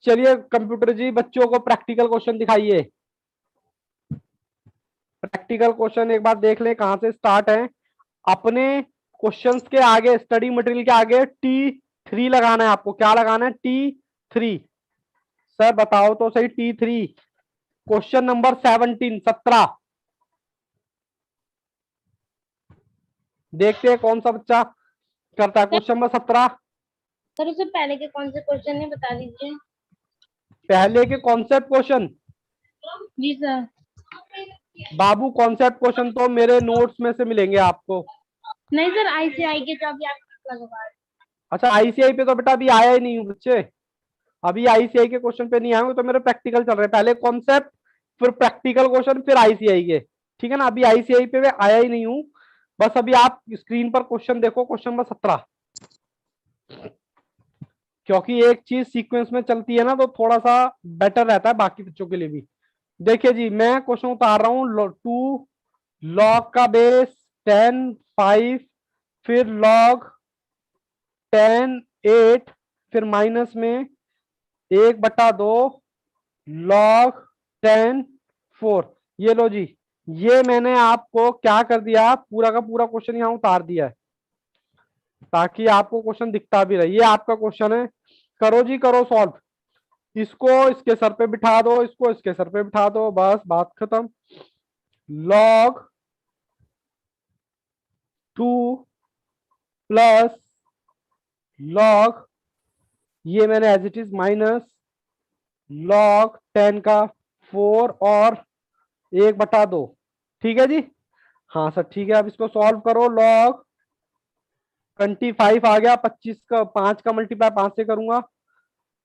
चलिए कंप्यूटर जी बच्चों को प्रैक्टिकल क्वेश्चन दिखाइए। प्रैक्टिकल क्वेश्चन एक बार देख लें कहां से स्टार्ट है। अपने क्वेश्चंस के आगे, स्टडी मटेरियल के आगे T3 लगाना है आपको, क्या लगाना है, T3। सर बताओ तो सही, T3 क्वेश्चन नंबर 17 देखते हैं कौन सा बच्चा करता है क्वेश्चन नंबर 17। सर उससे पहले के कौन से क्वेश्चन है बता दीजिए। पहले के कॉन्सेप्ट क्वेश्चन, जी सर। बाबू कॉन्सेप्ट क्वेश्चन तो मेरे नोट्स में से मिलेंगे आपको। नहीं सर, ICI के जो अभी आप लगवा रहे अच्छा आईसीआई पे तो बेटा अभी आया ही नहीं हूँ बच्चे, अभी आईसीआई के क्वेश्चन पे नहीं आए हूँ, तो मेरे प्रैक्टिकल चल रहे हैं, पहले कॉन्सेप्ट फिर प्रैक्टिकल क्वेश्चन फिर आईसीआई के। ठीक है ना, अभी आईसीआई पे मैं आया ही नहीं हूँ, बस अभी आप स्क्रीन पर क्वेश्चन देखो, क्वेश्चन नंबर 17। क्योंकि एक चीज सीक्वेंस में चलती है ना तो थोड़ा सा बेटर रहता है बाकी बच्चों के लिए भी। देखिए जी मैं क्वेश्चन उतार रहा हूँ, 2 लॉग का बेस 10 5, फिर लॉग 10 8, फिर माइनस में 1/2 लॉग 10 4। ये लो जी, ये मैंने आपको क्या कर दिया, पूरा का पूरा क्वेश्चन यहाँ उतार दिया है ताकि आपको क्वेश्चन दिखता भी रहे। ये आपका क्वेश्चन है, करो जी करो सॉल्व, इसको इसके सर पे बिठा दो, इसको इसके सर पे बिठा दो, बस बात खत्म। log 2 प्लस log, ये मैंने as it is minus log 10 का 4 और 1/2। ठीक है जी, हाँ सर ठीक है, अब इसको सॉल्व करो, log 25 आ गया, 25 का 5 का मल्टीप्लाई 5 से करूंगा,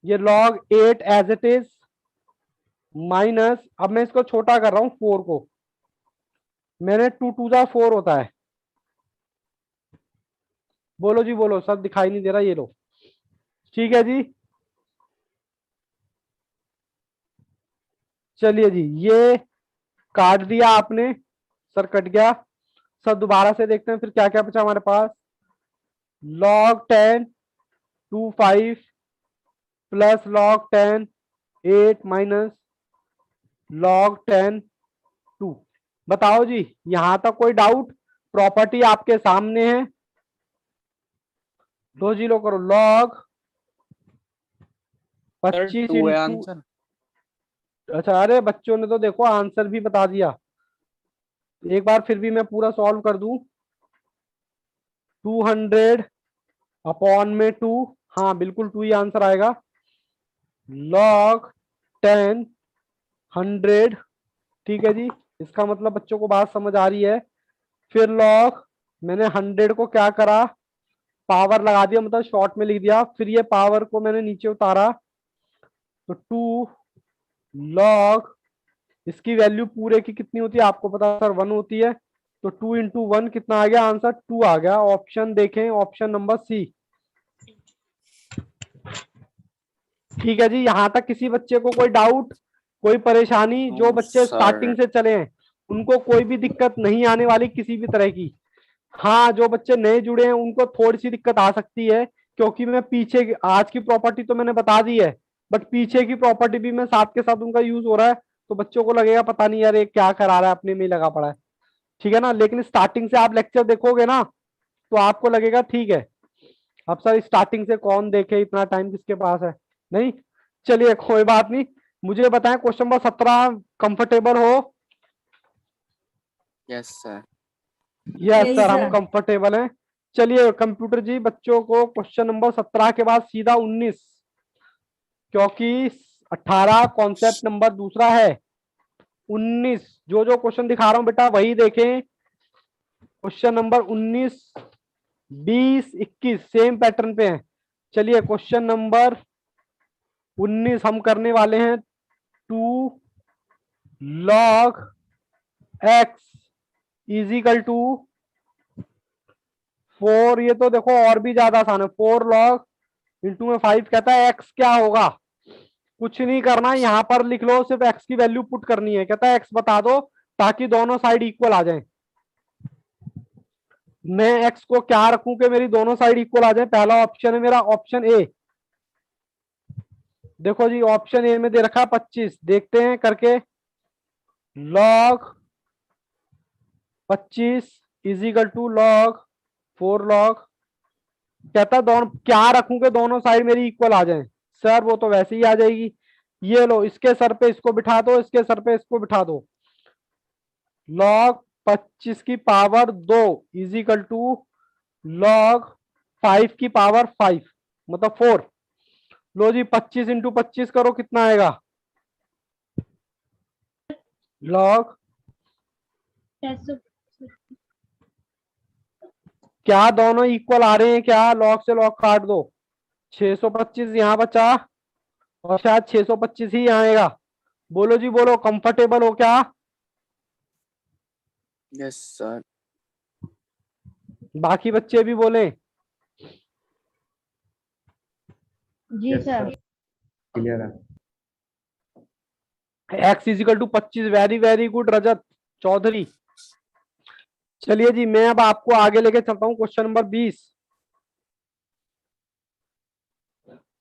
ये log 8 as it is minus, अब मैं इसको छोटा कर रहा हूं 4 को, मैंने 2 2 जा 4 होता है, बोलो जी बोलो, सब दिखाई नहीं दे रहा, ये लो। ठीक है जी, चलिए जी ये काट दिया आपने सर, कट गया सर, दोबारा से देखते हैं फिर क्या क्या बचा हमारे पास। log 10 2 5 plus log 10 8 minus log 10 2। बताओ जी यहां तक कोई डाउट, प्रॉपर्टी आपके सामने है। लो जी लो करो, लॉग सर 25 2 है इंटू, आंसर। अच्छा अरे बच्चों ने तो देखो आंसर भी बता दिया, एक बार फिर भी मैं पूरा सॉल्व कर दूं। 200 अपॉन में 2, हाँ बिल्कुल 2 ही आंसर आएगा। लॉग 10 100, ठीक है जी, इसका मतलब बच्चों को बात समझ आ रही है। फिर लॉग, मैंने 100 को क्या करा, पावर लगा दिया, मतलब शॉर्ट में लिख दिया, फिर ये पावर को मैंने नीचे उतारा, तो 2 लॉग, इसकी वैल्यू पूरे की कितनी होती है आपको पता है सर, 1 होती है, तो 2 इंटू 1 कितना आ गया आंसर, 2 आ गया। ऑप्शन देखें, ऑप्शन नंबर सी। ठीक है जी, यहां तक किसी बच्चे को कोई डाउट, कोई परेशानी? जो नो बच्चे सर। स्टार्टिंग से चले हैं उनको कोई भी दिक्कत नहीं आने वाली किसी भी तरह की। हाँ, जो बच्चे नए जुड़े हैं उनको थोड़ी सी दिक्कत आ सकती है, क्योंकि मैं पीछे आज की प्रॉपर्टी तो मैंने बता दी है, बट पीछे की प्रॉपर्टी भी मैं साथ के साथ उनका यूज हो रहा है, तो बच्चों को लगेगा पता नहीं यार ये क्या करा रहा है, अपने में ही लगा पड़ा है। ठीक है ना, लेकिन स्टार्टिंग से आप लेक्चर देखोगे ना तो आपको लगेगा ठीक है, अब सर स्टार्टिंग से कौन देखे, इतना टाइम किसके पास है। नहीं, चलिए कोई बात नहीं। मुझे बताएं क्वेश्चन नंबर 17 कंफर्टेबल हो? Yes sir. Yes Yes, sir, हम sir. कंफर्टेबल हैं। चलिए कंप्यूटर जी, बच्चों को क्वेश्चन नंबर 17 के बाद सीधा 19, क्योंकि 18 कॉन्सेप्ट नंबर दूसरा है, 19 जो जो क्वेश्चन दिखा रहा हूं बेटा वही देखें। क्वेश्चन नंबर 19 20 21 सेम पैटर्न पे हैं। चलिए क्वेश्चन नंबर 19 हम करने वाले हैं, 2 log x इजिकल टू 4, ये तो देखो और भी ज्यादा आसान है, 4 log इंटू में 5, कहता है x क्या होगा। कुछ नहीं करना, यहां पर लिख लो, सिर्फ x की वैल्यू पुट करनी है, कहता है x बता दो ताकि दोनों साइड इक्वल आ जाए। मैं x को क्या रखूं कि मेरी दोनों साइड इक्वल आ जाए? पहला ऑप्शन है मेरा, ऑप्शन ए। देखो जी ऑप्शन ए में दे रखा 25, देखते हैं करके। log 25 is equal to log 4 log, कहता दोनों क्या रखूं कि दोनों साइड मेरी इक्वल आ जाए? सर वो तो वैसे ही आ जाएगी, ये लो इसके सर पे इसको बिठा दो, इसके सर पे इसको बिठा दो। log 25 की पावर 2 इजिकल टू log 5 की पावर 5, मतलब 4। लो जी 25 इंटू 25 करो, कितना आएगा? log, 600। क्या दोनों इक्वल आ रहे हैं क्या? log से log काट दो, 625 यहां बचा और शायद 625 ही आएगा। बोलो जी बोलो, कंफर्टेबल हो क्या? Yes sir. बाकी बच्चे भी बोले। जी यस सर। सर, क्लियर है। x is equal to 25, very very good Rajat Chaudhary. चलिए जी, मैं अब आपको आगे लेके चलता हूं, क्वेश्चन नंबर 20।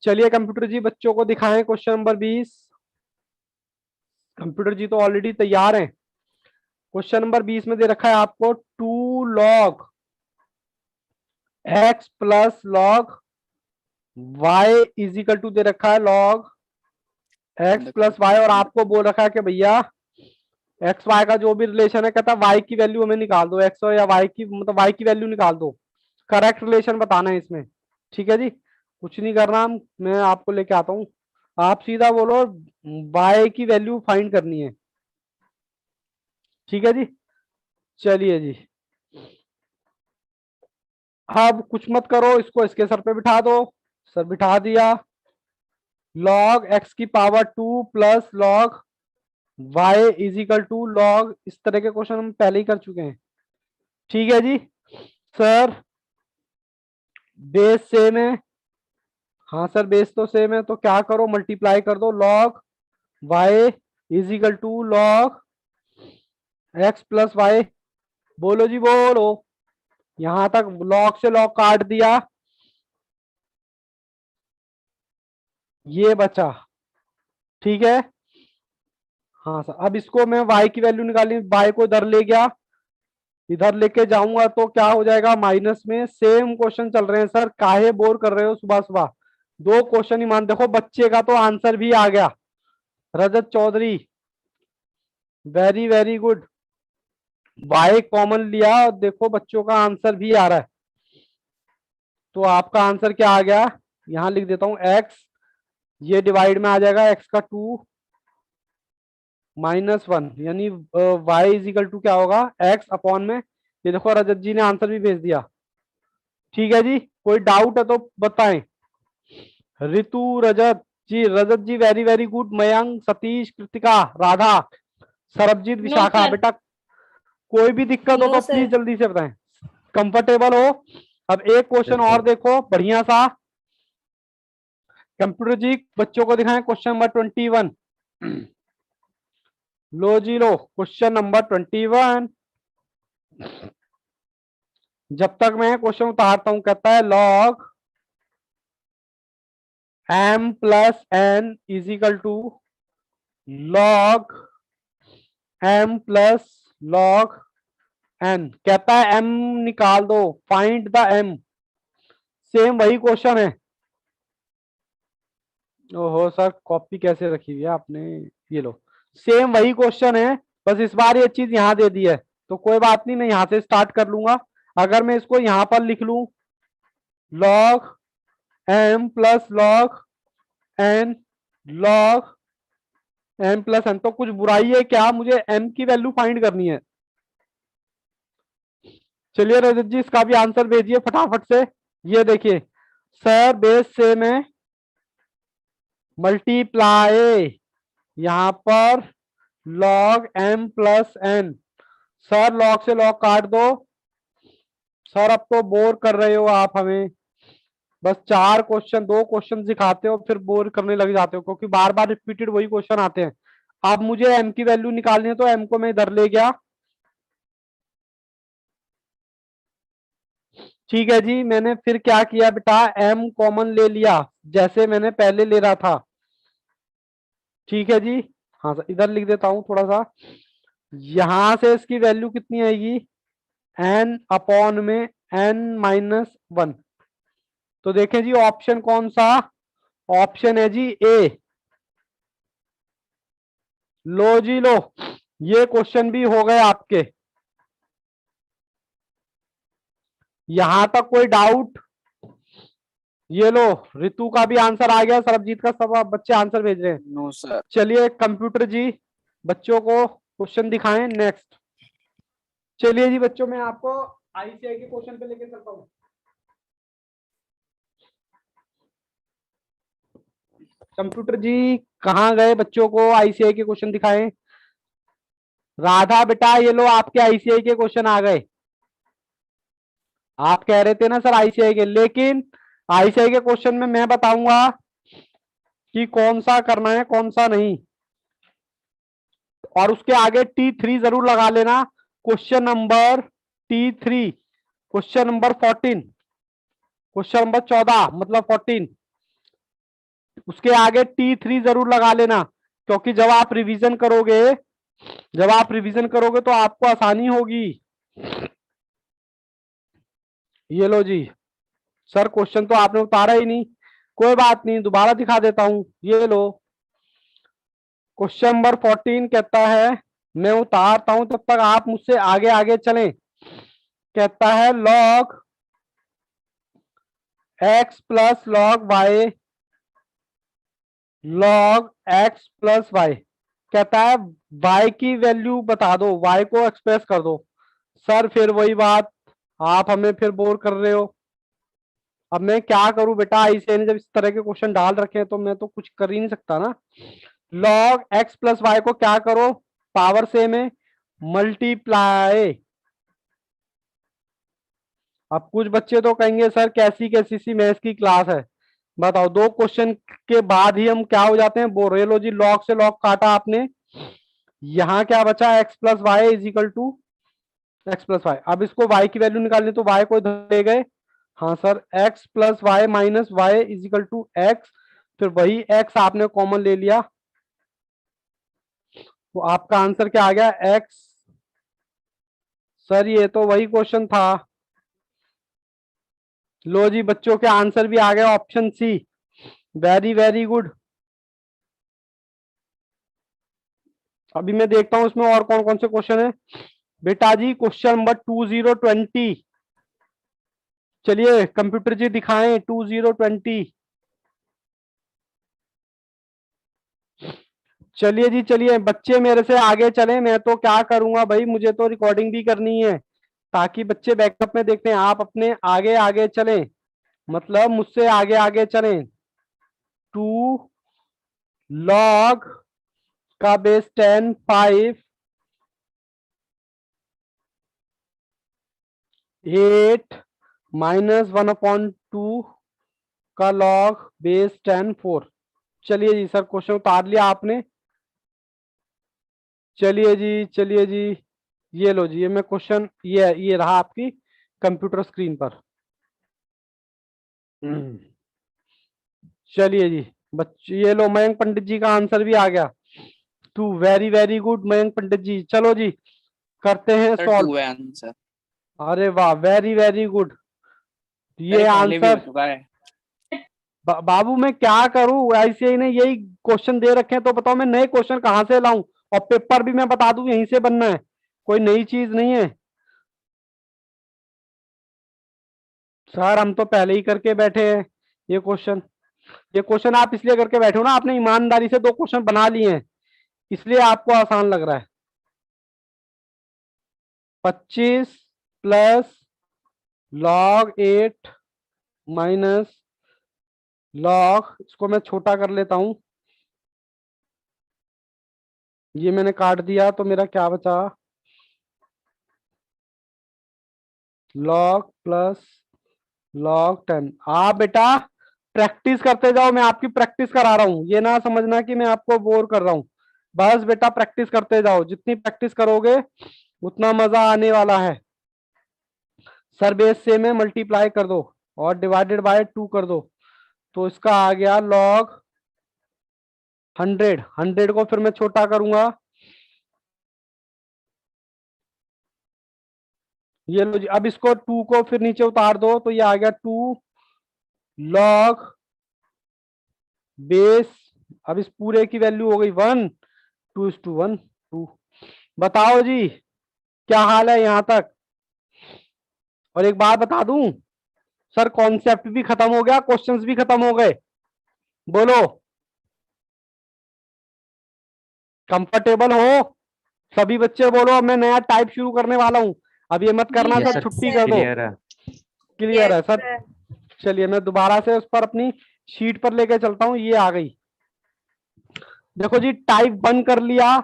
चलिए कंप्यूटर जी बच्चों को दिखाएं क्वेश्चन नंबर 20। कंप्यूटर जी तो ऑलरेडी तैयार हैं। क्वेश्चन नंबर 20 में दे रखा है आपको 2 log x plus log y is equal to दे रखा है log x प्लस y, और आपको बोल रखा है कि भैया एक्स वाई का जो भी रिलेशन है, कहता है वाई की वैल्यू हमें निकाल दो, एक्स या वाई की, मतलब वाई की वैल्यू निकाल दो, करेक्ट रिलेशन बताना है इसमें। ठीक है जी, कुछ नहीं करना, मैं आपको लेके आता हूं, आप सीधा बोलो वाई की वैल्यू फाइंड करनी है। ठीक है जी, चलिए जी, अब कुछ मत करो, इसको इसके सर पे बिठा दो, सर बिठा दिया। log x की power 2 plus log y is equal to log, इस तरह के क्वेश्चन हम पहले ही कर चुके हैं। ठीक है जी सर, बेस सेम है, हाँ सर बेस तो सेम है, तो क्या करो मल्टीप्लाई कर दो, log y is equal to log x plus Y. बोलो जी बोलो, यहां तक log से log काट दिया, ये बचा। ठीक है, हाँ सर, अब इसको मैं y की वैल्यू निकाली, y को इधर ले गया, इधर लेके जाऊंगा तो क्या हो जाएगा माइनस में। सेम क्वेश्चन चल रहे हैं सर, काहे बोर कर रहे हो सुबह सुबह। दो क्वेश्चन ही मान, देखो बच्चे का तो आंसर भी आ गया, Rajat Chaudhary, very very good. Y common लिया और देखो बच्चों का आंसर भी आ रहा है। तो आपका आंसर क्या आ गया, यहां लिख देता हूं एक्स, ये डिवाइड में आ जाएगा एक्स का 2 -1, यानी वाई इज इक्वल टू क्या होगा एक्स अपॉन में। ये देखो रजत जी ने आंसर भी भेज दिया। ठीक है जी, कोई डाउट है तो बताएं। Ritu, Rajat ji very very good. Mayank, Satish, Kritika, Radha, Sarabjit, no Vishakha, sir. बेटा कोई भी दिक्कत हो नो तो सर। प्लीज जल्दी से बताएं, कंफर्टेबल हो। अब एक क्वेश्चन Yes, और sir. देखो बढ़िया सा। कंप्यूटर जी बच्चों को दिखाएं क्वेश्चन नंबर 21। लो जी लो, क्वेश्चन नंबर 21। जब तक मैं क्वेश्चन उतारता हूं, कहता है log m plus n is equal to log m plus log n। कहता है m निकाल दो, फाइंड द m। सेम वही क्वेश्चन है। ओहो सर, कॉपी कैसे रखी हुई है आपने, ये लो सेम वही क्वेश्चन है, बस इस बार ये चीज यहाँ दे दी है। तो कोई बात नहीं, मैं यहाँ से स्टार्ट कर लूंगा। अगर मैं इसको यहाँ पर लिख लूं log m plus log n, log m plus n, तो कुछ बुराई है क्या, मुझे m की वैल्यू फाइंड करनी है। चलिए रजत जी इसका भी आंसर भेजिए फटाफट से। ये देखिए सर, बेस से में मल्टीप्लाई, यहां पर log m plus n। Sir log से लॉग काट दो। सर अब तो बोर कर रहे हो आप हमें, बस 4 क्वेश्चन 2 क्वेश्चन दिखाते हो फिर बोर करने लग जाते हो, क्योंकि बार बार रिपीटेड वही क्वेश्चन आते हैं। अब मुझे m की वैल्यू निकालनी है तो m को मैं इधर ले गया। ठीक है जी, मैंने फिर क्या किया बेटा, m कॉमन ले लिया जैसे मैंने पहले ले रहा था। ठीक है जी, हाँ सर इधर लिख देता हूं थोड़ा सा। यहां से इसकी वैल्यू कितनी आएगी, n अपॉन में n-1। तो देखें जी ऑप्शन कौन सा, ऑप्शन है जी ए। लो जी लो, ये क्वेश्चन भी हो गए आपके। यहां तक कोई डाउट, ये लो ऋतु का भी आंसर आ गया, सरबजीत का, सब बच्चे आंसर भेज रहे हैं। No sir. चलिए कंप्यूटर जी बच्चों को क्वेश्चन दिखाएं नेक्स्ट। चलिए जी बच्चों, मैं आपको आईसीआई के क्वेश्चन पे लेके चलता हूं। कंप्यूटर जी कहाँ गए, बच्चों को आईसीआई के क्वेश्चन दिखाएं। राधा बेटा ये लो आपके आईसीआई के क्वेश्चन आ गए। आप कह रहे थे ना सर आईसीआई के, लेकिन आईसीआई के क्वेश्चन में मैं बताऊंगा कि कौन सा करना है कौन सा नहीं, और उसके आगे T3 जरूर लगा लेना। Question number T3, question number 14, question number 14 मतलब 14, उसके आगे T3 जरूर लगा लेना, क्योंकि जब आप रिवीजन करोगे तो आपको आसानी होगी। ये लो जी, सर क्वेश्चन तो आपने उतारा ही नहीं, कोई बात नहीं दोबारा दिखा देता हूं। ये लो क्वेश्चन नंबर 14 कहता है, मैं उतारता हूं तब तक आप मुझसे आगे आगे चलें। कहता है log x plus log Y, log x plus Y. कहता है y की वैल्यू बता दो, y को एक्सप्रेस कर दो। सर फिर वही बात, आप हमें फिर बोर कर रहे हो। अब मैं क्या करूं बेटा, आईसीआई ने जब इस तरह के क्वेश्चन डाल रखे हैं तो मैं तो कुछ कर ही नहीं सकता ना। लॉग x प्लस वाई को क्या करो, पावर से में मल्टीप्लाई। अब कुछ बच्चे तो कहेंगे सर कैसी कैसी सी मैथ्स की क्लास है, बताओ 2 क्वेश्चन के बाद ही हम क्या हो जाते हैं बोर। लो जी लॉग से लॉग काटा आपने, यहां क्या बचा x plus Y is equal to X plus Y. अब इसको y की वैल्यू निकालनी तो y को इधर ले गए। हाँ sir, x plus Y minus Y is equal to X, फिर वही x आपने कॉमन ले लिया, तो आपका आंसर क्या आ गया, x सर ये तो वही क्वेश्चन था। लो जी बच्चों के आंसर भी आ गए, option C. Very very good. अभी मैं देखता हूं इसमें और कौन कौन से क्वेश्चन है। बेटा जी क्वेश्चन नंबर 2020। चलिए कंप्यूटर जी दिखाएं 2020। चलिए जी चलिए बच्चे मेरे से आगे चलें, मैं तो क्या करूंगा भाई, मुझे तो रिकॉर्डिंग भी करनी है ताकि बच्चे बैकअप में देखते हैं। आप अपने आगे आगे चलें, मतलब मुझसे आगे आगे चलें। 2 log का बेस 10, 5, 8 -1/2 का log बेस 10, 4। चलिए जी सर क्वेश्चन उतार लिया आपने। चलिए जी चलिए जी, ये लो जी, ये मैं क्वेश्चन, ये रहा आपकी कंप्यूटर स्क्रीन पर। चलिए जी बच्चे, ये लो मयंक पंडित जी का आंसर भी आ गया। 2, very very good Mayank Pandit जी। चलो जी करते हैं सर सॉल्व। 2 है आंसर। अरे वाह, वेरी वेरी गुड। ये अरे पहले भी हो आंसर चुका है। बाबू मैं क्या करूं, आईसीआई ने यही क्वेश्चन दे रखे हैं तो बताओ मैं नए क्वेश्चन कहां से लाऊं। और पेपर भी मैं बता दूं यहीं से बनना है, कोई नई चीज नहीं है। सर हम तो पहले ही करके बैठे हैं ये क्वेश्चन। ये क्वेश्चन आप इसलिए करके बैठे हो ना, आपने ईमानदारी से 2 क्वेश्चन बना लिए हैं, इसलिए आपको आसान लग रहा है। 25 प्लस log 8 माइनस log, इसको मैं छोटा कर लेता हूं, ये मैंने काट दिया तो मेरा क्या बचा, log प्लस log 10। आप बेटा प्रैक्टिस करते जाओ, मैं आपकी प्रैक्टिस करा रहा हूं, ये ना समझना कि मैं आपको बोर कर रहा हूं। बस बेटा प्रैक्टिस करते जाओ, जितनी प्रैक्टिस करोगे उतना मजा आने वाला है। सर बेस से में मल्टीप्लाई कर दो और डिवाइडेड बाय 2 कर दो, तो इसका आ गया log 100। 100 को फिर मैं छोटा करूंगा, ये लो जी। अब इसको 2 को फिर नीचे उतार दो तो ये आ गया 2 log बेस। अब इस पूरे की वैल्यू हो गई 1, 2:1, 2। बताओ जी क्या हाल है यहां तक। और एक बात बता दूं सर, कॉन्सेप्ट भी खत्म हो गया, क्वेश्चंस भी खत्म हो गए। बोलो कंफर्टेबल हो सभी बच्चे, बोलो अब मैं नया टाइप शुरू करने वाला हूं। अब ये मत करना जी सर यस सर, छुट्टी कर दो। क्लियर है। क्लियर है यस सर। सर। चलिए मैं दोबारा से उस पर अपनी शीट पर लेके चलता हूं, ये आ गई। देखो जी टाइप 1 कर लिया,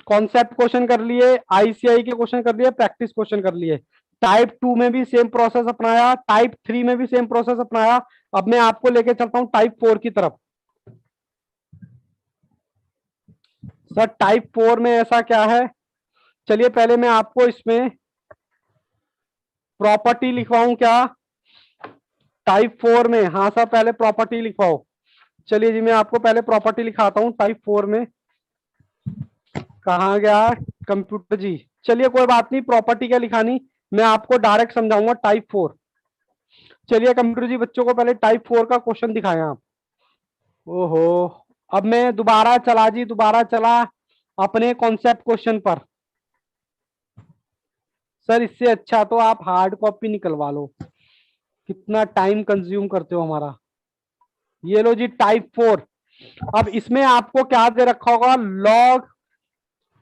कॉन्सेप्ट क्वेश्चन कर लिए, आईसीआई के क्वेश्चन कर लिए, प्रैक्टिस क्वेश्चन कर लिए। टाइप 2 में भी सेम प्रोसेस अपनाया, टाइप 3 में भी सेम प्रोसेस अपनाया। अब मैं आपको लेके चलता हूं टाइप 4 की तरफ। सर टाइप 4 में ऐसा क्या है, चलिए पहले मैं आपको इसमें प्रॉपर्टी लिखवाऊं क्या टाइप 4 में। हाँ सर पहले प्रॉपर्टी लिखवाओ। चलिए जी मैं आपको पहले प्रॉपर्टी लिखाता हूं टाइप 4 में। कहाँ गया कंप्यूटर जी। चलिए कोई बात नहीं, प्रॉपर्टी क्या लिखानी, मैं आपको डायरेक्ट समझाऊंगा टाइप 4। चलिए कंप्यूटर जी बच्चों को पहले टाइप 4 का क्वेश्चन दिखाएं आप। ओहो, अब मैं दोबारा चला जी, दोबारा चला अपने कॉन्सेप्ट क्वेश्चन पर। सर इससे अच्छा तो आप हार्ड कॉपी निकलवा लो, कितना टाइम कंज्यूम करते हो हमारा। ये लो जी टाइप 4। अब इसमें आपको क्या दे रखा होगा, लॉग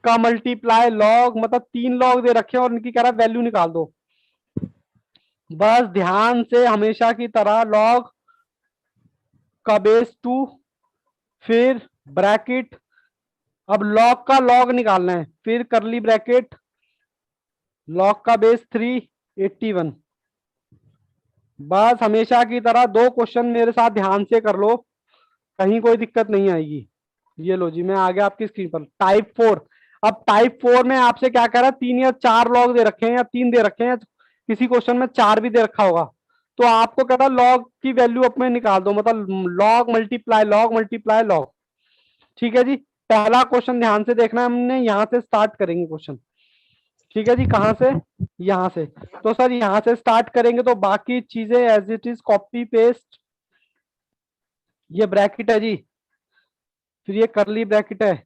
का मल्टीप्लाई, लॉग मतलब 3 लॉग दे रखे हैं और इनकी कह रहा वैल्यू निकाल दो। बस ध्यान से हमेशा की तरह लॉग का बेस 2, फिर ब्रैकेट, अब लॉग का लॉग निकालना है, फिर करली ब्रैकेट, लॉग का बेस 3, 81। बस हमेशा की तरह 2 क्वेश्चन मेरे साथ ध्यान से कर लो, कहीं कोई दिक्कत नहीं आएगी। ये लो जी मैं आ गया आपकी स्क्रीन पर टाइप 4। अब टाइप 4 में आपसे क्या कह रहा है, 3 या 4 लॉग दे रखे हैं या 3 दे रखे हैं, किसी क्वेश्चन में 4 भी दे रखा होगा, तो आपको कहता है लॉग की वैल्यू अपने निकाल दो, मतलब log multiply log multiply log. ठीक है जी, पहला क्वेश्चन ध्यान से देखना है, हमने यहां से स्टार्ट करेंगे क्वेश्चन। ठीक है जी, कहाँ से? यहाँ से। तो सर यहाँ से स्टार्ट करेंगे तो बाकी चीजें as it is copy paste. ये ब्रैकेट है जी, फिर ये करली ब्रैकेट है।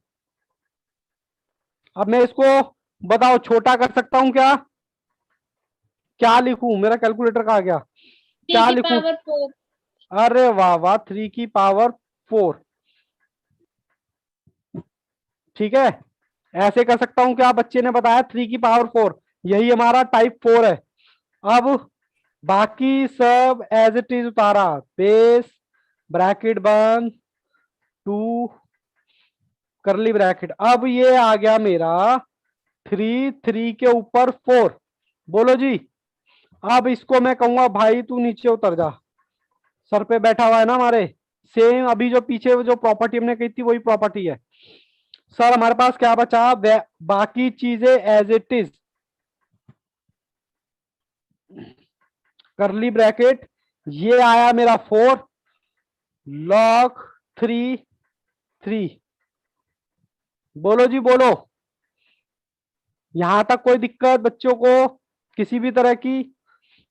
अब मैं इसको बताओ छोटा कर सकता हूं क्या? क्या लिखूं? मेरा कैलकुलेटर कहाँ गया? थ्री क्या की लिखूं? पावर 4। अरे वाह वाह, 3 की पावर 4। ठीक है, ऐसे कर सकता हूं क्या? बच्चे ने बताया 3 की पावर 4, यही हमारा टाइप 4 है। अब बाकी सब एज इट इज उतारा, बेस ब्रैकेट बंद, 2 करली ब्रैकेट। अब ये आ गया मेरा 3, 3 के ऊपर 4। बोलो जी। अब इसको मैं कहूंगा भाई तू नीचे उतर जा, सर पे बैठा हुआ है ना हमारे। सेम अभी जो पीछे जो प्रॉपर्टी हमने कही थी वही प्रॉपर्टी है। सर हमारे पास क्या बचा? बाकी चीजें as it is, curly bracket, ये आया मेरा 4 log 3 3। बोलो जी बोलो, यहां तक कोई दिक्कत बच्चों को किसी भी तरह की?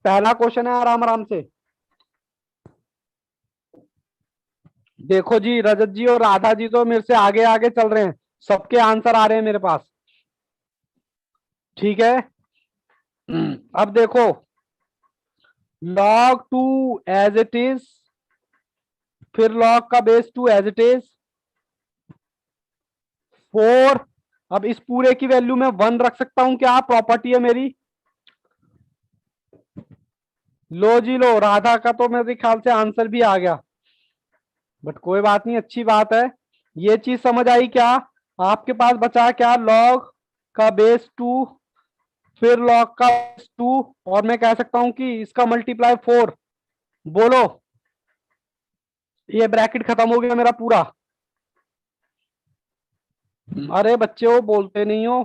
पहला क्वेश्चन है, आराम आराम से देखो जी। रजत जी और राधा जी तो मेरे से आगे आगे चल रहे हैं, सबके आंसर आ रहे हैं मेरे पास। ठीक है, अब देखो log 2 एज इट इज, फिर log का बेस 2 एज इट इज, 4। अब इस पूरे की वैल्यू में 1 रख सकता हूं क्या? प्रॉपर्टी है मेरी। लो जी लो, राधा का तो मेरे ख्याल से आंसर भी आ गया, बट कोई बात नहीं, अच्छी बात है। ये चीज समझ आई क्या? आपके पास बचा क्या? log का बेस 2, फिर log का बेस 2, और मैं कह सकता हूं कि इसका मल्टीप्लाई 4। बोलो, ये ब्रैकेट खत्म हो गया मेरा पूरा। अरे बच्चे वो बोलते नहीं हो।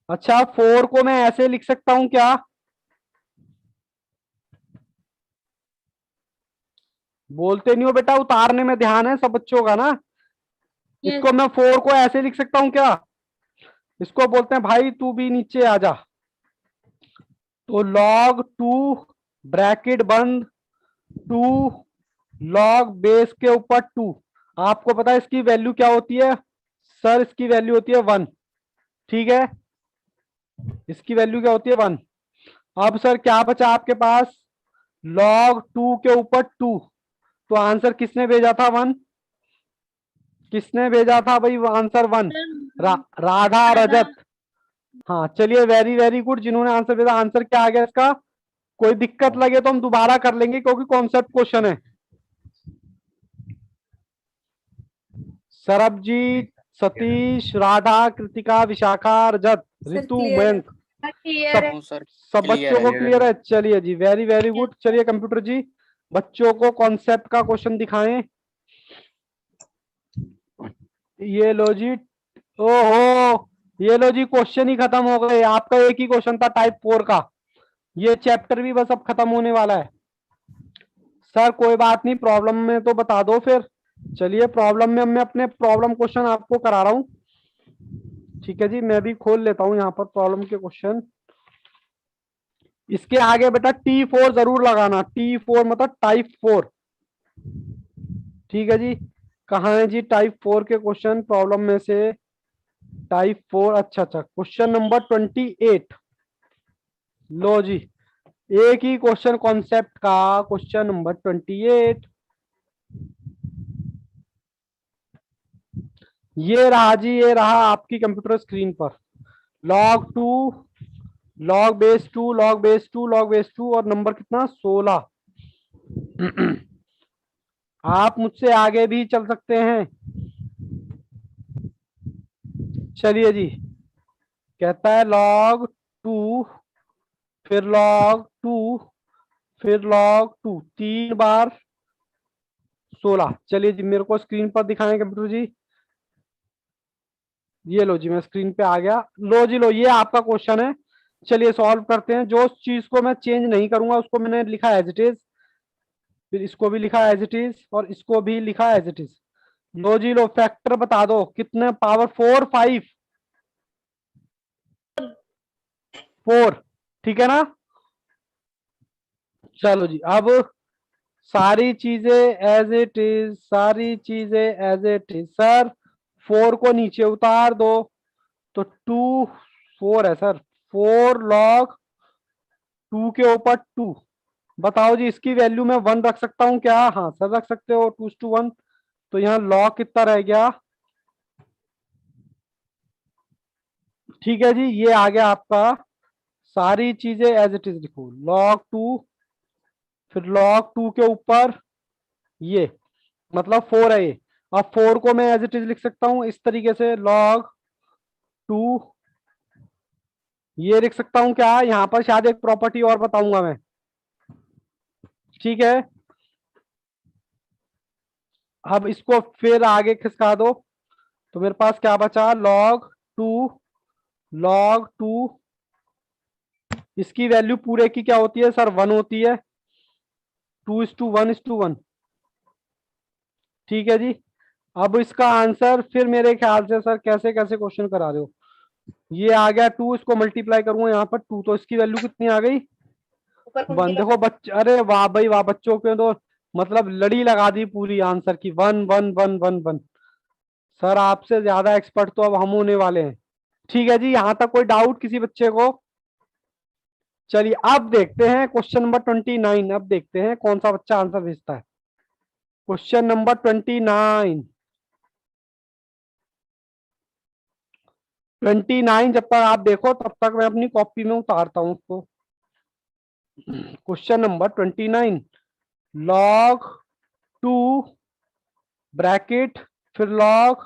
अच्छा, 4 को मैं ऐसे लिख सकता हूं क्या? बोलते नहीं हो बेटा, उतारने में ध्यान है सब बच्चों का ना। Yes. इसको मैं 4 को ऐसे लिख सकता हूं क्या? इसको बोलते हैं भाई तू भी नीचे आ जा। तो log 2 ब्रैकेट बंद, 2 log बेस के ऊपर 2। आपको पता है इसकी वैल्यू क्या होती है? सर इसकी वैल्यू होती है 1। ठीक है, इसकी वैल्यू क्या होती है? 1। अब सर क्या बचा आपके पास? log 2 के ऊपर 2। तो आंसर किसने भेजा था? 1। किसने भेजा था भाई आंसर 1? राधा रजत। हाँ चलिए, वेरी वेरी गुड, जिन्होंने आंसर भेजा। आंसर क्या आ गया इसका? कोई दिक्कत लगे तो हम दोबारा कर लेंगे क्योंकि कॉन्सेप्ट क्वेश्चन है। सरबजीत, सतीश, राधा, कृतिका, विशाखा, रजत, सर रितु, क्लियर है। मयंक, क्लियर है। नो सर, सब क्लियर बच्चों को है। क्लियर है? चलिए जी, वेरी वेरी गुड। चलिए कंप्यूटर जी, बच्चों को कॉन्सेप्ट का क्वेश्चन दिखाएं। ये लो जी, ओहो, ये लो जी, क्वेश्चन ही खत्म हो गए। आपका एक ही क्वेश्चन था टाइप 4 का, ये चैप्टर भी बस अब खत्म होने वाला है। सर कोई बात नहीं, प्रॉब्लम में तो बता दो फिर। चलिए प्रॉब्लम में मैं अपने प्रॉब्लम क्वेश्चन आपको करा रहा हूं। ठीक है जी, मैं भी खोल लेता हूं यहाँ पर प्रॉब्लम के क्वेश्चन। इसके आगे बेटा T4 जरूर लगाना, T4 मतलब टाइप 4। ठीक है जी, कहाँ है जी टाइप 4 के क्वेश्चन प्रॉब्लम में से? टाइप 4, अच्छा अच्छा, क्वेश्चन नंबर 28। लो जी, एक ही क्वेश्चन कॉन्सेप्ट का, क्वेश्चन नंबर 28। ये रहा जी, ये रहा आपकी कंप्यूटर स्क्रीन पर। log 2, log base 2, log base 2, log base 2, और नंबर कितना? 16। आप मुझसे आगे भी चल सकते हैं। चलिए जी, कहता है log 2, फिर log 2, फिर log 2, 3 बार 16। चलिए जी, मेरे को स्क्रीन पर दिखाएं कंप्यूटर जी। ये लो जी, मैं स्क्रीन पे आ गया। लो जी लो, ये आपका क्वेश्चन है। चलिए सॉल्व करते हैं। जो चीज को मैं चेंज नहीं करूंगा उसको मैंने लिखा एज इट इज, फिर इसको भी लिखा एज इट इज, और इसको भी लिखा एज इट इज। लो जी लो, फैक्टर बता दो कितने? पावर 4, 5। 4, ठीक है ना। चलो जी, अब सारी चीजें एज इट इज, सारी चीजें एज इट इज। सर 4 को नीचे उतार दो तो 2 4 है सर, 4 log 2 के ऊपर 2। बताओ जी इसकी वैल्यू मैं 1 रख सकता हूँ क्या? हाँ सर रख सकते हो, 2:1। तो यहाँ log कितना रह गया? ठीक है जी, ये आ गया आपका। सारी चीजें एज इट इज लिखो, log 2, फिर log 2 के ऊपर ये, मतलब 4 है ये। अब 4 को मैं एज इट इज लिख सकता हूं इस तरीके से, log 2, ये लिख सकता हूं क्या? यहां पर शायद एक प्रॉपर्टी और बताऊंगा मैं, ठीक है। अब इसको फिर आगे खिसका दो तो मेरे पास क्या बचा? log 2, log 2, इसकी वैल्यू पूरे की क्या होती है सर? 1 होती है, 2:1:1। ठीक है जी। अब इसका आंसर फिर मेरे ख्याल से सर कैसे कैसे क्वेश्चन करा रहे हो। ये आ गया 2, इसको मल्टीप्लाई करूंगा यहाँ पर 2, तो इसकी वैल्यू कितनी आ गई? ऊपर कौन 1। गिरा? देखो बच्चे, अरे वाह भाई वाह, बच्चों के तो मतलब लड़ी लगा दी पूरी आंसर की। 1 1 1 1 1। सर आपसे ज्यादा एक्सपर्ट तो अब हम होने वाले हैं। ठीक है जी, यहां तक कोई डाउट किसी बच्चे को? चलिए अब देखते हैं क्वेश्चन नंबर 29। अब देखते हैं कौन सा बच्चा आंसर भेजता है। Question number 29। 29 जब तक आप देखो तब तक मैं अपनी कॉपी में उतारता हूं उसको। क्वेश्चन नंबर 29, log 2 ब्रैकेट, फिर log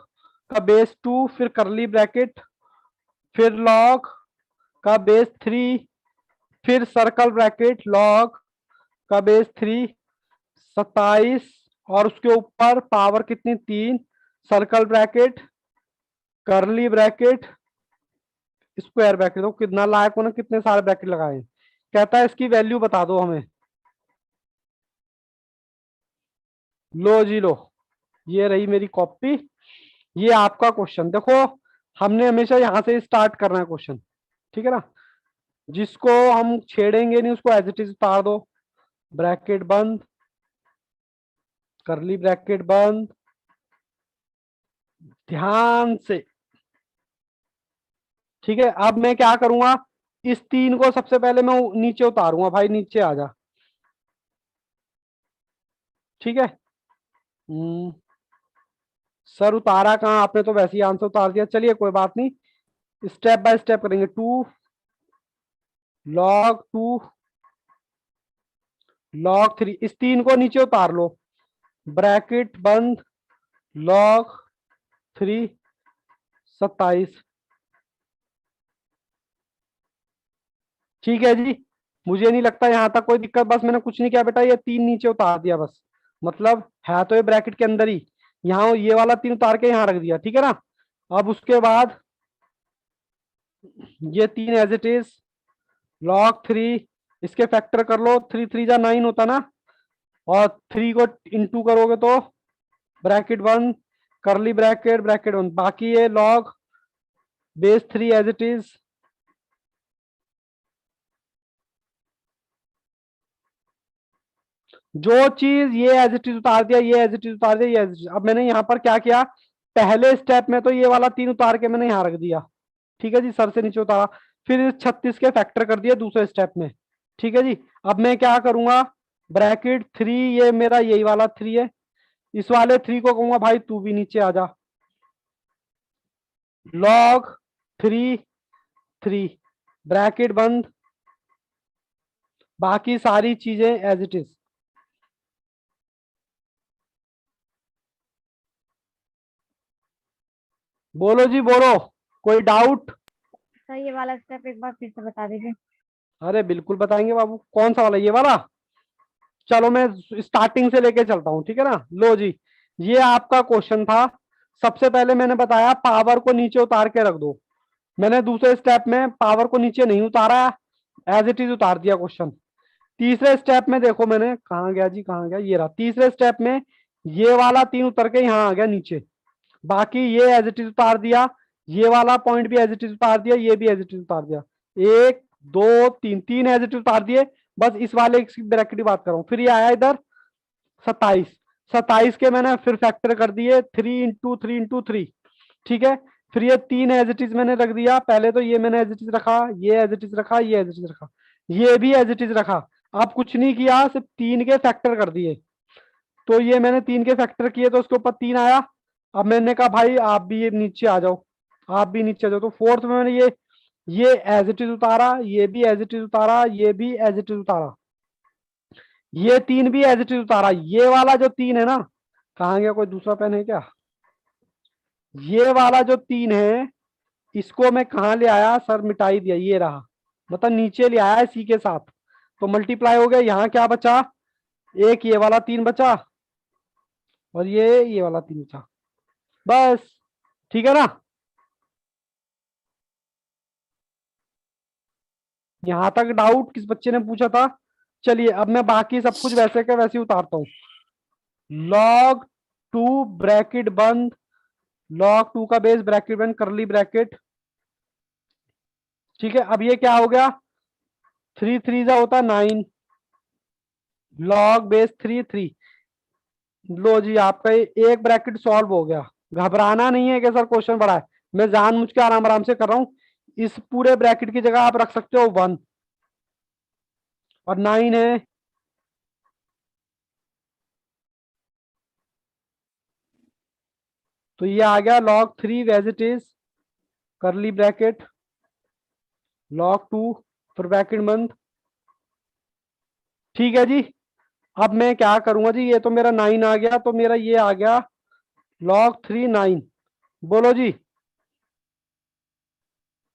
का बेस 2, फिर करली ब्रैकेट, फिर log का बेस 3, फिर सर्कल ब्रैकेट, log का बेस 3, 27, और उसके ऊपर पावर कितनी? 3, सर्कल ब्रैकेट, करली ब्रैकेट, स्क्वायर ब्रैकेट। तो कितना लायक होना, कितने सारे ब्रैकेट लगाए। कहता है इसकी वैल्यू बता दो हमें। लो जी लो, ये रही मेरी कॉपी, ये आपका क्वेश्चन। देखो हमने हमेशा यहां से स्टार्ट करना है क्वेश्चन, ठीक है ना। जिसको हम छेड़ेंगे नहीं उसको एज इट इज उतार दो। ब्रैकेट बंद, करली ब्रैकेट बंद, ध्यान से। ठीक है, अब मैं क्या करूंगा, इस 3 को सबसे पहले मैं नीचे उतारूंगा। भाई नीचे आ जा, ठीक है। सर उतारा कहाँ आपने? तो वैसे ही आंसर उतार दिया। चलिए कोई बात नहीं, स्टेप बाय स्टेप करेंगे। 2 log 2 log 3, इस 3 को नीचे उतार लो, ब्रैकेट बंद, log 3 27। ठीक है जी, मुझे नहीं लगता यहां तक कोई दिक्कत। बस मैंने कुछ नहीं किया बेटा, ये 3 नीचे उतार दिया बस, मतलब है तो ये ब्रैकेट के अंदर ही। यहाँ ये वाला 3 उतार के यहाँ रख दिया, ठीक है ना। अब उसके बाद ये 3 एज इट इज, log 3, इसके फैक्टर कर लो, 3 3 जा 9 होता ना, और 3 को इंटू करोगे तो ब्रैकेट बंद, करली ब्रैकेट, ब्रैकेट बंद। बाकी ये log base 3 as it is. जो चीज ये एज इट इज उतार दिया, ये एज इट इज उतार दिया, ये एज इट इज। अब मैंने यहाँ पर क्या किया, पहले स्टेप में तो ये वाला 3 उतार के मैंने यहाँ रख दिया, ठीक है जी, सर से नीचे उतारा। फिर इस 36 के फैक्टर कर दिया दूसरे स्टेप में, ठीक है जी। अब मैं क्या करूंगा, ब्रैकेट 3, ये मेरा यही वाला 3 है, इस वाले 3 को कहूंगा भाई तू भी नीचे आ जा, log 3 3, ब्रैकेट बंद, बाकी सारी चीजें एज इट इज। बोलो जी बोलो, कोई डाउट? सर ये वाला स्टेप एक बार फिर से बता दीजिए। अरे बिल्कुल बताएंगे बाबू, कौन सा वाला? ये वाला। चलो मैं स्टार्टिंग से लेके चलता हूँ, ठीक है ना। लो जी, ये आपका क्वेश्चन था। सबसे पहले मैंने बताया पावर को नीचे उतार के रख दो। मैंने दूसरे स्टेप में पावर को नीचे नहीं उतारा, एज इट इज उतार दिया क्वेश्चन। तीसरे स्टेप में देखो मैंने, कहा गया जी, कहा गया, ये रहा। तीसरे स्टेप में ये वाला 3 उतर के यहाँ आ गया नीचे, बाकी ये एज इट इज उतार दिया, ये वाला पॉइंट भी एज इट इज उतार दिया, ये भी एज इट इज उतार दिया। 1 2 3 3 एज इट इज उतार दिए, बस इस वाले की ब्रैकेट की बात कर रहा हूँ। फिर ये आया इधर 27, 27 के मैंने फिर फैक्टर कर दिए 3 × 3 × 3, ठीक है। फिर ये 3 एज इट इज मैंने रख दिया, पहले तो ये मैंने एज इट इज रखा, ये एज इट इज रखा, ये एज इट इज रखा, ये भी एज इट इज रखा। अब कुछ नहीं किया, सिर्फ 3 के फैक्टर कर दिए। तो ये मैंने 3 के फैक्टर किए तो उसके ऊपर 3 आया। अब मैंने कहा भाई आप भी ये नीचे आ जाओ, आप भी नीचे आ जाओ। तो फोर्थ में मैंने ये एज इट इज उतारा, ये भी एज इट इज उतारा, ये भी एज इट इज उतारा, ये 3 भी एज इट इज उतारा। ये वाला जो 3 है ना, कहाँ गया, कोई दूसरा पेन है क्या? ये वाला जो 3 है, इसको मैं कहा ले आया सर, मिटाई दिया, ये रहा, मतलब नीचे ले आया सी के साथ। तो मल्टीप्लाई हो गया, यहाँ क्या बचा, एक ये वाला 3 बचा और ये वाला 3 बचा, बस, ठीक है ना। यहां तक डाउट किस बच्चे ने पूछा था? चलिए अब मैं बाकी सब कुछ वैसे का वैसे ही उतारता हूं। log 2 ब्रैकेट बंद, log 2 का बेस ब्रैकेट बंद, करली ब्रैकेट, ठीक है। अब ये क्या हो गया, 3 3 जा होता 9, log बेस 3 3। लो जी, आपका एक ब्रैकेट सॉल्व हो गया। घबराना नहीं है कि सर क्वेश्चन बड़ा है, मैं जानबूझ के आराम आराम से कर रहा हूं। इस पूरे ब्रैकेट की जगह आप रख सकते हो 1 और 9 है, तो ये आ गया log 3 as it is, curly bracket, log 2 फिर ब्रैकेट बंद, ठीक है जी। अब मैं क्या करूंगा जी, ये तो मेरा 9 आ गया, तो मेरा ये आ गया log 3 9, बोलो जी।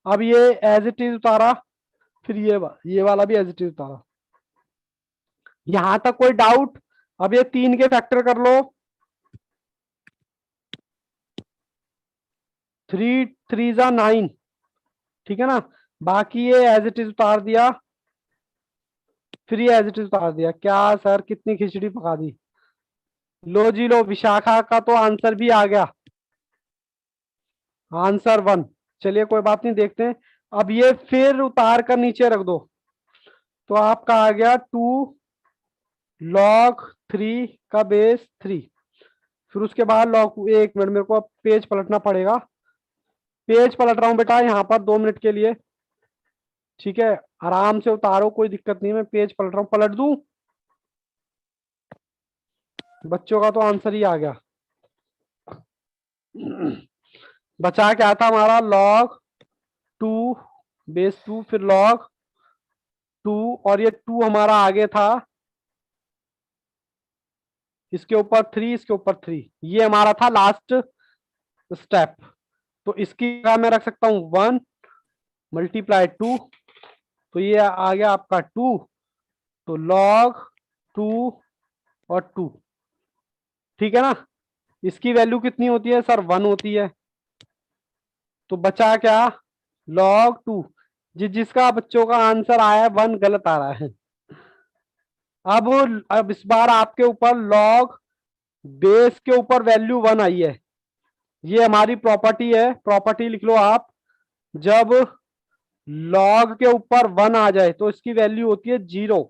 अब ये एज इट इज उतारा, फिर ये वाला भी एज इट इज उतारा। यहां तक कोई डाउट? अब ये 3 के फैक्टर कर लो, 3 3 जा 9, ठीक है ना। बाकी ये एज इट इज उतार दिया, फिर ये एज इट इज उतार दिया। क्या सर कितनी खिचड़ी पका दी। लो जी लो, विशाखा का तो आंसर भी आ गया, आंसर 1। चलिए कोई बात नहीं, देखते हैं। अब ये फिर उतार कर नीचे रख दो, तो आपका आ गया 2 log 3 का बेस 3। फिर उसके बाद log, एक मिनट मेरे को अब पेज पलटना पड़ेगा, पेज पलट रहा हूं बेटा यहाँ पर 2 मिनट के लिए, ठीक है। आराम से उतारो, कोई दिक्कत नहीं, मैं पेज पलट रहा हूँ, पलट दूं? बच्चों का तो आंसर ही आ गया। बचा क्या था हमारा, log 2 बेस 2, फिर log 2, और ये 2 हमारा आगे था, इसके ऊपर 3, इसके ऊपर 3, ये हमारा था लास्ट स्टेप। तो इसकी जगह मैं रख सकता हूं 1 मल्टीप्लाई 2, तो ये आ गया आपका 2, तो log 2 और 2, ठीक है ना। इसकी वैल्यू कितनी होती है सर, 1 होती है। तो बचा क्या, log 2, जिसका बच्चों का आंसर आया है 1 गलत आ रहा है। अब इस बार आपके ऊपर log बेस के ऊपर वैल्यू 1 आई है, ये हमारी प्रॉपर्टी है, प्रॉपर्टी लिख लो आप। जब log के ऊपर 1 आ जाए तो इसकी वैल्यू होती है 0,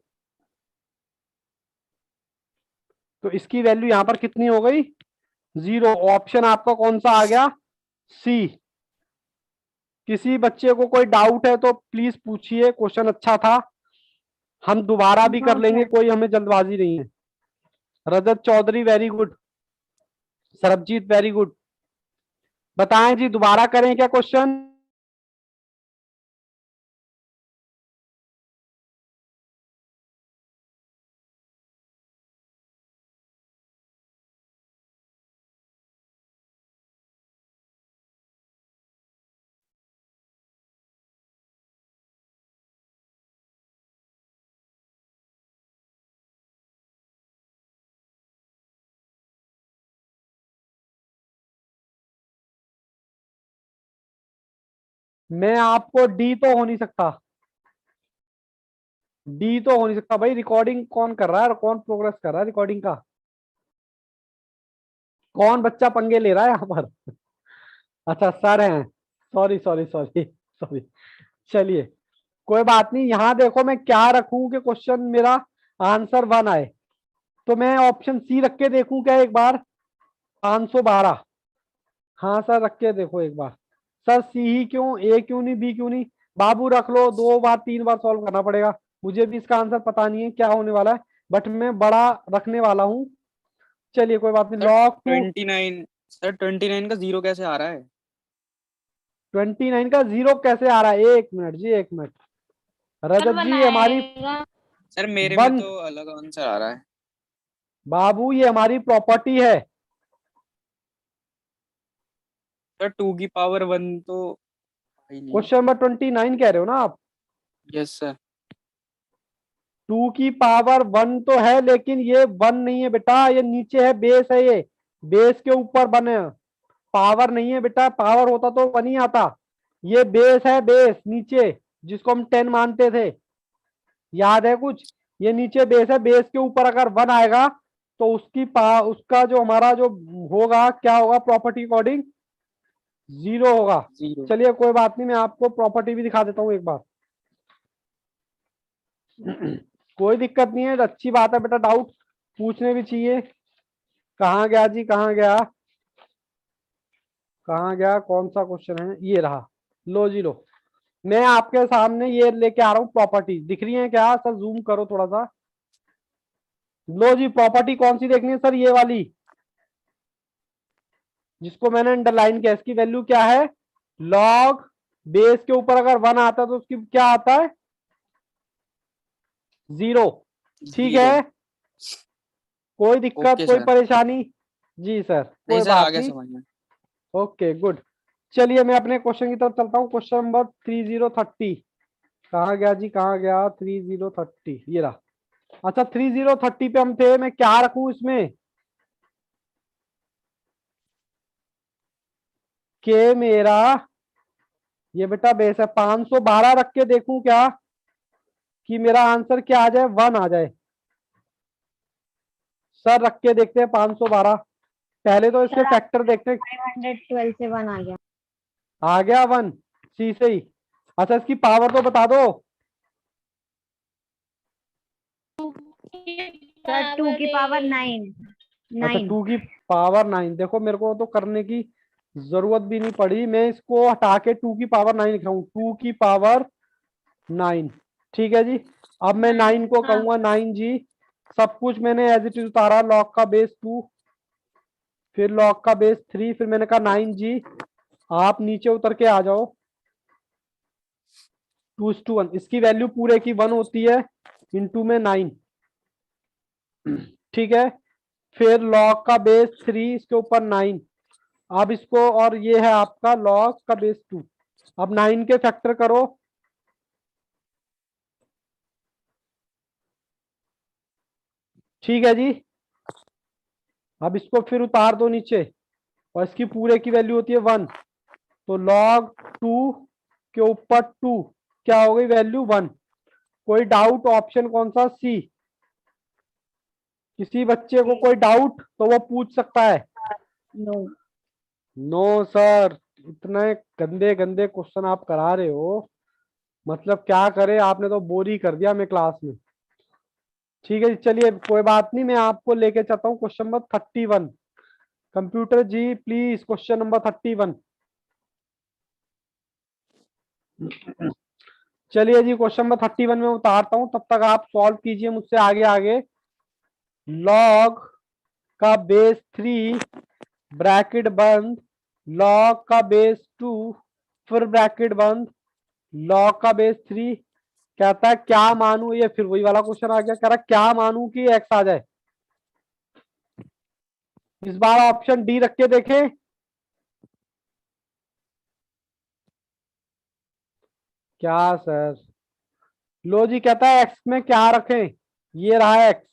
तो इसकी वैल्यू यहां पर कितनी हो गई, 0। ऑप्शन आपका कौन सा आ गया, सी। किसी बच्चे को कोई डाउट है तो प्लीज पूछिए, क्वेश्चन अच्छा था, हम दोबारा भी कर लेंगे, कोई हमें जल्दबाजी नहीं है। Rajat Chaudhary very good, Sarabjit very good. बताएं जी, दोबारा करें क्या क्वेश्चन? मैं आपको डी तो हो नहीं सकता, डी तो हो नहीं सकता भाई। रिकॉर्डिंग कौन कर रहा है, कौन प्रोग्रेस कर रहा है रिकॉर्डिंग का, कौन बच्चा पंगे ले रहा है यहाँ पर? अच्छा सर हैं, सॉरी सॉरी सॉरी सॉरी। चलिए कोई बात नहीं, यहाँ देखो मैं क्या रखूं कि क्वेश्चन मेरा आंसर 1 आए। तो मैं ऑप्शन सी रख के देखूं क्या एक बार? 512। हाँ सर, रख के देखो एक बार। सर सी ही क्यों, ए क्यों नहीं, बी क्यों नहीं? बाबू रख लो, 2 बार 3 बार सॉल्व करना पड़ेगा। मुझे भी इसका आंसर पता नहीं है क्या होने वाला है, बट मैं बड़ा रखने वाला हूँ। चलिए कोई बात नहीं, सर लॉग टू। 29, सर 29 का जीरो कैसे आ रहा है? 29 का जीरो कैसे आ रहा है? 1 मिनट जी, 1 मिनट। कल रजत जी, हमारी बनाएगा। सर मेरे में वन, तो अलग आंसर आ रहा है। बाबू ये हमारी प्रॉपर्टी है। सर 2 की पावर 1 तो आई नहीं। क्वेश्चन नंबर 29 कह रहे हो ना आप? Yes sir. 2 की पावर 1 तो है, लेकिन ये 1 नहीं है बेटा, ये नीचे है, बेस है ये। बेस के ऊपर बने, पावर नहीं है बेटा, पावर होता तो 1 ही आता। ये बेस है, बेस नीचे, जिसको हम 10 मानते थे, याद है कुछ? ये नीचे बेस है, बेस के ऊपर अगर 1 आएगा तो उसका जो हमारा जो होगा, क्या होगा प्रॉपर्टी अकॉर्डिंग? 0 होगा। जीरो। चलिए कोई बात नहीं, मैं आपको प्रॉपर्टी भी दिखा देता हूँ एक बार। कोई दिक्कत नहीं है, अच्छी बात है बेटा, डाउट पूछने भी चाहिए। कहाँ गया जी, कहाँ गया, कहाँ गया? कौन सा क्वेश्चन है? ये रहा। लो जी लो, मैं आपके सामने ये लेके आ रहा हूँ प्रॉपर्टी। दिख रही है क्या सर? जूम करो थोड़ा सा। लो जी, प्रॉपर्टी कौन सी देखनी है सर? ये वाली, जिसको मैंने अंडरलाइन किया। इसकी वैल्यू क्या है? लॉग बेस के ऊपर अगर 1 आता है तो उसकी क्या आता है? 0। ठीक जीरो। है, कोई दिक्कत, ओके कोई सर। परेशानी? जी सर, नहीं कोई सर, आ बात गया नहीं। समझ में। Okay good. चलिए मैं अपने क्वेश्चन की तरफ चलता हूँ। Question number 3030। कहाँ गया जी, कहाँ गया? 3030, ये रहा। अच्छा, 3030 पे हम थे। मैं क्या रखूं इसमें? के मेरा ये बेटा बेस है, 512 रख के देखूं क्या कि मेरा आंसर क्या आ जाए? 1 आ जाए। सर रख के देखते हैं 512। पहले तो इसके सर फैक्टर देखते हैं। 512 से 1 आ गया। आ गया 1, सी से ही। अच्छा, इसकी पावर तो बता दो। सर 2 की पावर 9। अच्छा, 9। 2 की पावर 9। देखो मेरे को तो करने की जरूरत भी नहीं पड़ी, मैं इसको हटा के 2 की पावर 9 लिख रहा हूँ। 2 की पावर 9। ठीक है जी। अब मैं 9 को हाँ। कहूंगा 9 जी। सब कुछ मैंने एज इट इज उतारा। लॉग का बेस 2, फिर लॉग का बेस 3, फिर मैंने कहा 9 जी। आप नीचे उतर के आ जाओ। 2:1, इसकी वैल्यू पूरे की 1 होती है, इंटू में 9। ठीक है, फिर लॉग का बेस 3, इसके ऊपर 9। अब इसको, और ये है आपका लॉग का बेस 2। अब 9 के फैक्टर करो। ठीक है जी। अब इसको फिर उतार दो नीचे, और इसकी पूरे की वैल्यू होती है 1। तो लॉग 2 के ऊपर 2, क्या हो गई वैल्यू? 1। कोई डाउट? ऑप्शन कौन सा? सी। किसी बच्चे को कोई डाउट तो वो पूछ सकता है। नो। नो सर, इतने गंदे गंदे क्वेश्चन आप करा रहे हो, मतलब क्या करे, आपने तो बोर ही कर दिया हमें क्लास में। ठीक है जी, चलिए कोई बात नहीं, मैं आपको लेके चलता हूँ question number 31। Computer ji please, question number 31। चलिए जी, क्वेश्चन नंबर 31 में उतारता हूँ, तब तक आप सॉल्व कीजिए मुझसे आगे आगे। लॉग का बेस 3, ब्रैकेट बंद, लॉग का बेस 2, फिर ब्रैकेट बंद, लॉग का बेस 3। कहता है क्या मानू, ये फिर वही वाला क्वेश्चन आ गया, कह रहा क्या मानू कि एक्स आ जाए। इस बार ऑप्शन डी रख के देखें। क्या सर? लो जी, कहता है एक्स में क्या रखें? ये रहा एक्स,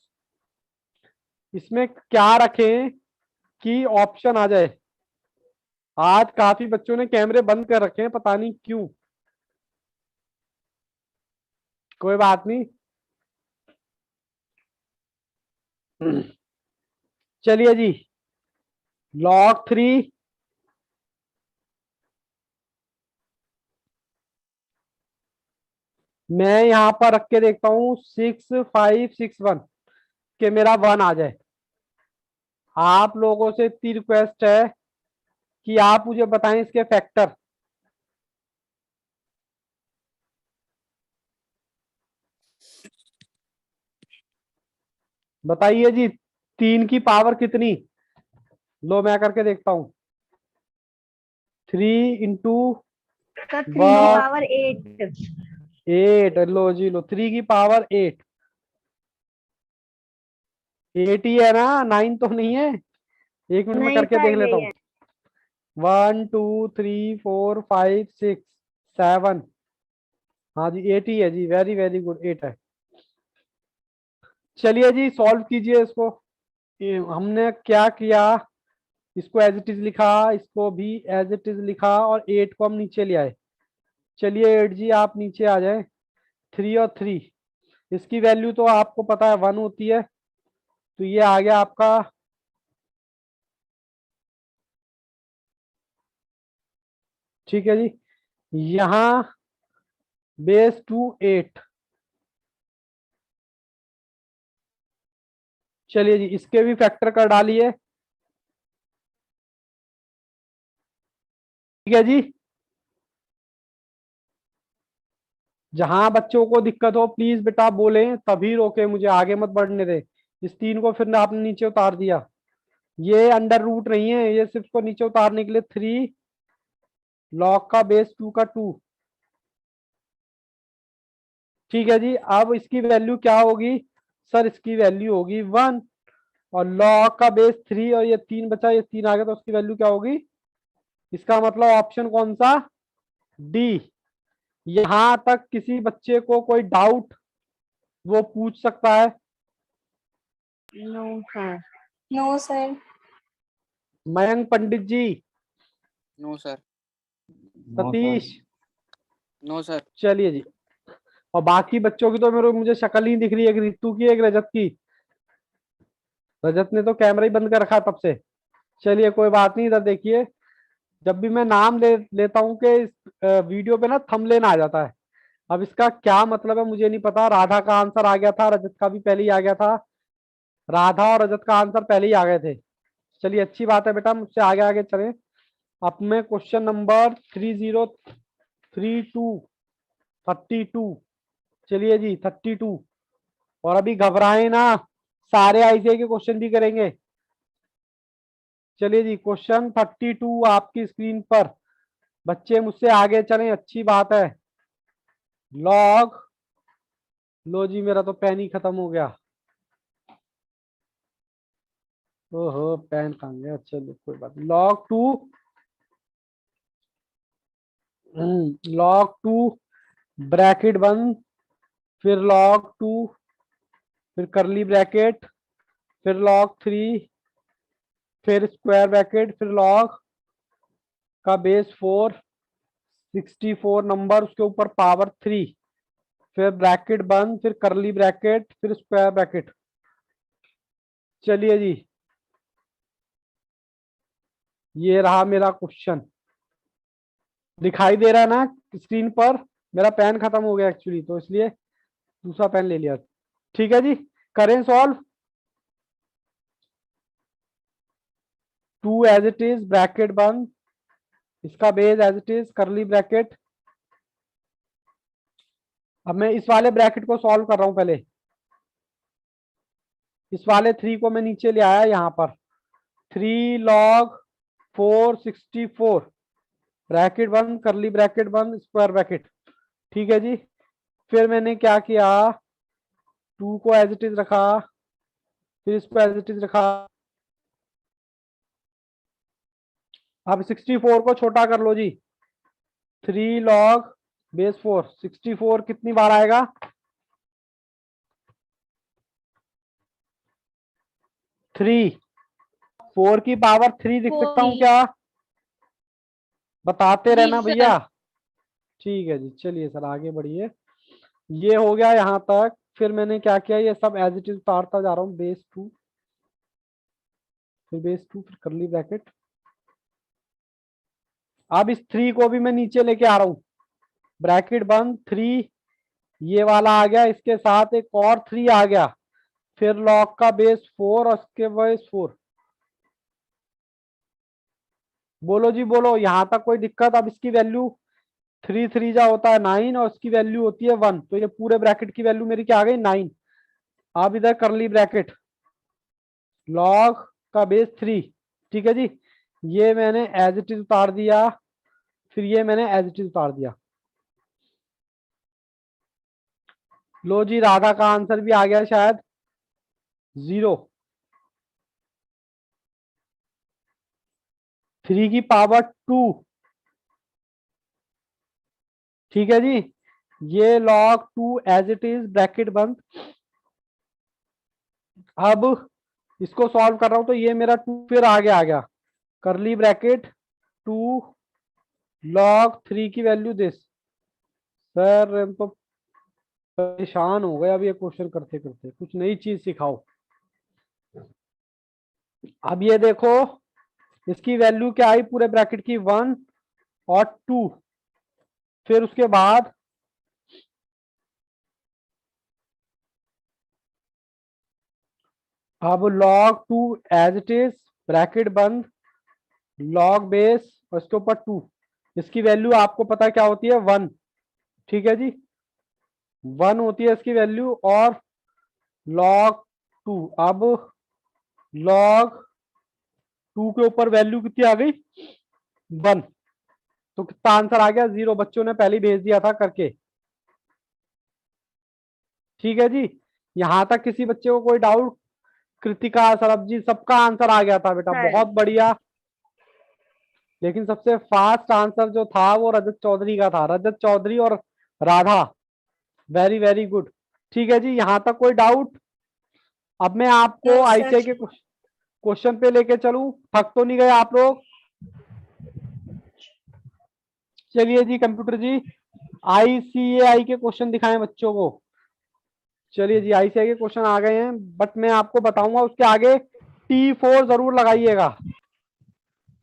इसमें क्या रखें कि ऑप्शन आ जाए? आज काफी बच्चों ने कैमरे बंद कर रखे हैं, पता नहीं क्यों। कोई बात नहीं। चलिए जी, लॉग 3, मैं यहाँ पर रख के देखता हूँ 6561 के मेरा 1 आ जाए। आप लोगों से इतनी रिक्वेस्ट है कि आप मुझे बताएं इसके फैक्टर। बताइए जी, 3 की पावर कितनी? लो मैं करके देखता हूँ। 3 इंटू सर 3 की पावर 8। 8। लो जी लो, 3 की पावर 8। 8 ही है ना, 9 तो नहीं है। 1 मिनट में नहीं करके सर देख लेता यही हूँ। है। 1 2 3 4 5 6 7। हाँ जी 8 ही है जी, वेरी वेरी गुड, 8 है। चलिए जी सॉल्व कीजिए इसको। हमने क्या किया, इसको एज इट इज लिखा, इसको भी एज इट इज लिखा, और 8 को हम नीचे ले आए। चलिए 8 जी आप नीचे आ जाए। 3 और 3, इसकी वैल्यू तो आपको पता है 1 होती है, तो ये आ गया आपका ठीक है जी। यहाँ बेस टू 8। चलिए जी इसके भी फैक्टर कर डालिए। ठीक है जी। जहां बच्चों को दिक्कत हो प्लीज बेटा बोलें, तभी रोके मुझे, आगे मत बढ़ने दे। इस 3 को फिर आपने नीचे उतार दिया। ये अंडर रूट नहीं है, ये सिर्फ को नीचे उतारने के लिए 3 log का बेस 2 का 2। ठीक है जी। अब इसकी वैल्यू क्या होगी? सर इसकी वैल्यू होगी 1, और log का बेस 3, और ये 3 बचा, ये 3 आ गया, तो उसकी वैल्यू क्या होगी? इसका मतलब ऑप्शन कौन सा? डी। यहां तक किसी बच्चे को कोई डाउट वो पूछ सकता है। No sir. No sir. Mayank Pandit ji, no sir. No sir. Satish. No sir. चलिए जी। और बाकी बच्चों की तो मुझे शक्ल ही दिख रही है, एक रितु की एक रजत की। रजत ने तो कैमरा ही बंद कर रखा है तब से। चलिए कोई बात नहीं, इधर देखिए। जब भी मैं नाम लेता हूँ कि इस वीडियो पे ना थंबनेल आ जाता है। अब इसका क्या मतलब है मुझे नहीं पता। राधा का आंसर आ गया था, रजत का भी पहले ही आ गया था। राधा और रजत का आंसर पहले ही आ गए थे। चलिए अच्छी बात है बेटा, मुझसे आगे आगे चले। अब मैं क्वेश्चन नंबर 3032 32। चलिए जी 32। और अभी घबराए ना, सारे आईसीआई के क्वेश्चन भी करेंगे। चलिए जी क्वेश्चन 32 आपकी स्क्रीन पर। बच्चे मुझसे आगे चलें, अच्छी बात है। लॉग, लो जी मेरा तो पेन ही खत्म हो गया। ओहो पेन कहाँ गया? चलो कोई बात नहीं। log 2 ब्रैकेट बंद, फिर log 2, फिर करली ब्रैकेट, फिर log 3, फिर स्क्वायर ब्रैकेट, फिर log का बेस 4, 64 नंबर, उसके ऊपर पावर 3, फिर ब्रैकेट बंद, फिर करली ब्रैकेट, फिर स्क्वायर ब्रैकेट। चलिए जी ये रहा मेरा क्वेश्चन। दिखाई दे रहा है ना स्क्रीन पर? मेरा पेन खत्म हो गया एक्चुअली, तो इसलिए दूसरा पेन ले लिया। ठीक है जी, करें solve. 2 as it is bracket बंद, इसका base as it is curly bracket. अब मैं इस वाले ब्रैकेट को सॉल्व कर रहा हूं पहले। इस वाले 3 को मैं नीचे ले आया यहाँ पर। 3 log 464 ब्रैकेट बंद, करली ब्रैकेट बंद, स्क्वायर ब्रैकेट। ठीक है जी। फिर मैंने क्या किया, 2 को एज इट इज रखा, फिर इसको एज इट इज रखा। अब 64 को छोटा कर लो जी। 3 log बेस 4, 64 कितनी बार आएगा? 3। 4 की पावर 3 लिख सकता हूँ क्या? बताते जी रहना सर। भैया। ठीक है जी, चलिए सर आगे बढ़िए। ये हो गया यहाँ तक। फिर मैंने क्या किया, ये सब एज इट इज उतारता जा रहा हूँ। बेस 2, फिर बेस 2, फिर करली ब्रैकेट। अब इस 3 को भी मैं नीचे लेके आ रहा हूँ। ब्रैकेट बंद 3, ये वाला आ गया, इसके साथ एक और 3 आ गया, फिर log का बेस 4 और उसके बेस 4। बोलो जी बोलो, यहां तक कोई दिक्कत? अब इसकी वैल्यू 3 3 जा होता है 9 और उसकी वैल्यू होती है 1, तो ये पूरे ब्रैकेट की वैल्यू मेरी क्या आ गई 9। अब इधर करली ब्रैकेट log का बेस 3, ठीक है जी, ये मैंने एज इट इज उतार दिया, फिर ये मैंने एज इट इज उतार दिया। लो जी, राधा का आंसर भी आ गया शायद 0। 3 की पावर 2, ठीक है जी, ये log 2 as it is bracket बंद। अब इसको सॉल्व कर रहा हूं तो ये मेरा 2 फिर आगे आ गया, करली ब्रैकेट 2 log 3 की वैल्यू दिस। सर हम तो परेशान हो गए अब ये क्वेश्चन करते करते, कुछ नई चीज सिखाओ। अब ये देखो, इसकी वैल्यू क्या आई पूरे ब्रैकेट की 1 और 2, फिर उसके बाद अब log 2 as it is bracket बंद, log बेस और इसके ऊपर 2, इसकी वैल्यू आपको पता क्या होती है 1, ठीक है जी, 1 होती है इसकी वैल्यू, और log 2, अब log 2 के ऊपर वैल्यू कितनी आ गई 1, तो कितना आंसर आ गया 0। बच्चों ने पहले ही भेज दिया था करके, ठीक है जी। यहां तक किसी बच्चे को कोई डाउट? कृतिका, सरबजीत, सबका आंसर आ गया था बेटा, बहुत बढ़िया। लेकिन सबसे फास्ट आंसर जो था वो रजत चौधरी का था, रजत चौधरी और राधा, वेरी वेरी गुड। ठीक है जी, यहां तक कोई डाउट? अब मैं आपको No, आईसीआई sir. के क्वेश्चन पे लेके चलूं, थक तो नहीं गए आप लोग? चलिए जी कंप्यूटर जी, आईसीएआई के क्वेश्चन दिखाएं बच्चों को। चलिए जी, आईसीआई के क्वेश्चन आ गए हैं, बट मैं आपको बताऊंगा उसके आगे T4 जरूर लगाइएगा,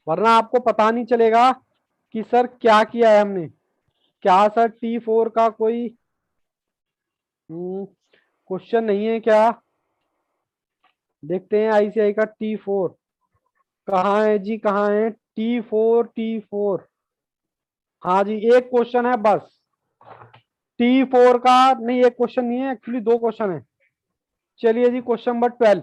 वरना आपको पता नहीं चलेगा कि सर क्या किया है हमने। क्या सर T4 का कोई क्वेश्चन नहीं है क्या? देखते हैं आईसीआई का T4 कहाँ है जी, कहाँ है T4? हाँ जी, एक क्वेश्चन है बस T4 का, नहीं एक क्वेश्चन नहीं है, एक्चुअली 2 क्वेश्चन है। चलिए जी, क्वेश्चन नंबर 12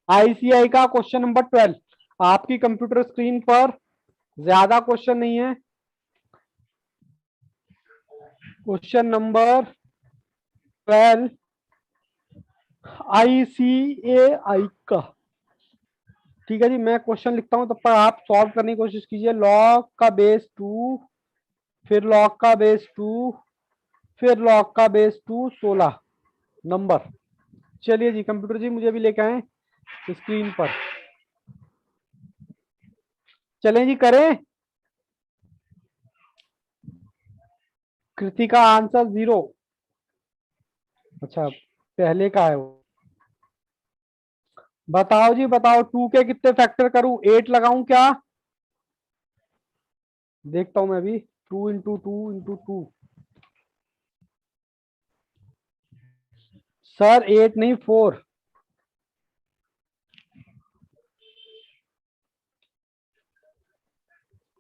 आईसीआई का, क्वेश्चन नंबर 12 आपकी कंप्यूटर स्क्रीन पर, ज्यादा क्वेश्चन नहीं है। क्वेश्चन नंबर 12 आईसीएआई का, ठीक है जी। मैं क्वेश्चन लिखता हूं तब तक आप सॉल्व करने की कोशिश कीजिए। log का बेस 2, फिर log का बेस 2, फिर log का बेस 2, 16 नंबर। चलिए जी कंप्यूटर जी, मुझे भी लेके आए स्क्रीन पर, चलें जी करें। कृतिका आंसर 0, अच्छा पहले का है वो। बताओ जी बताओ, 2 के कितने फैक्टर करूं, 8 लगाऊं क्या? देखता हूं मैं भी, 2 इंटू 2 इंटू 2, सर 8 नहीं 4।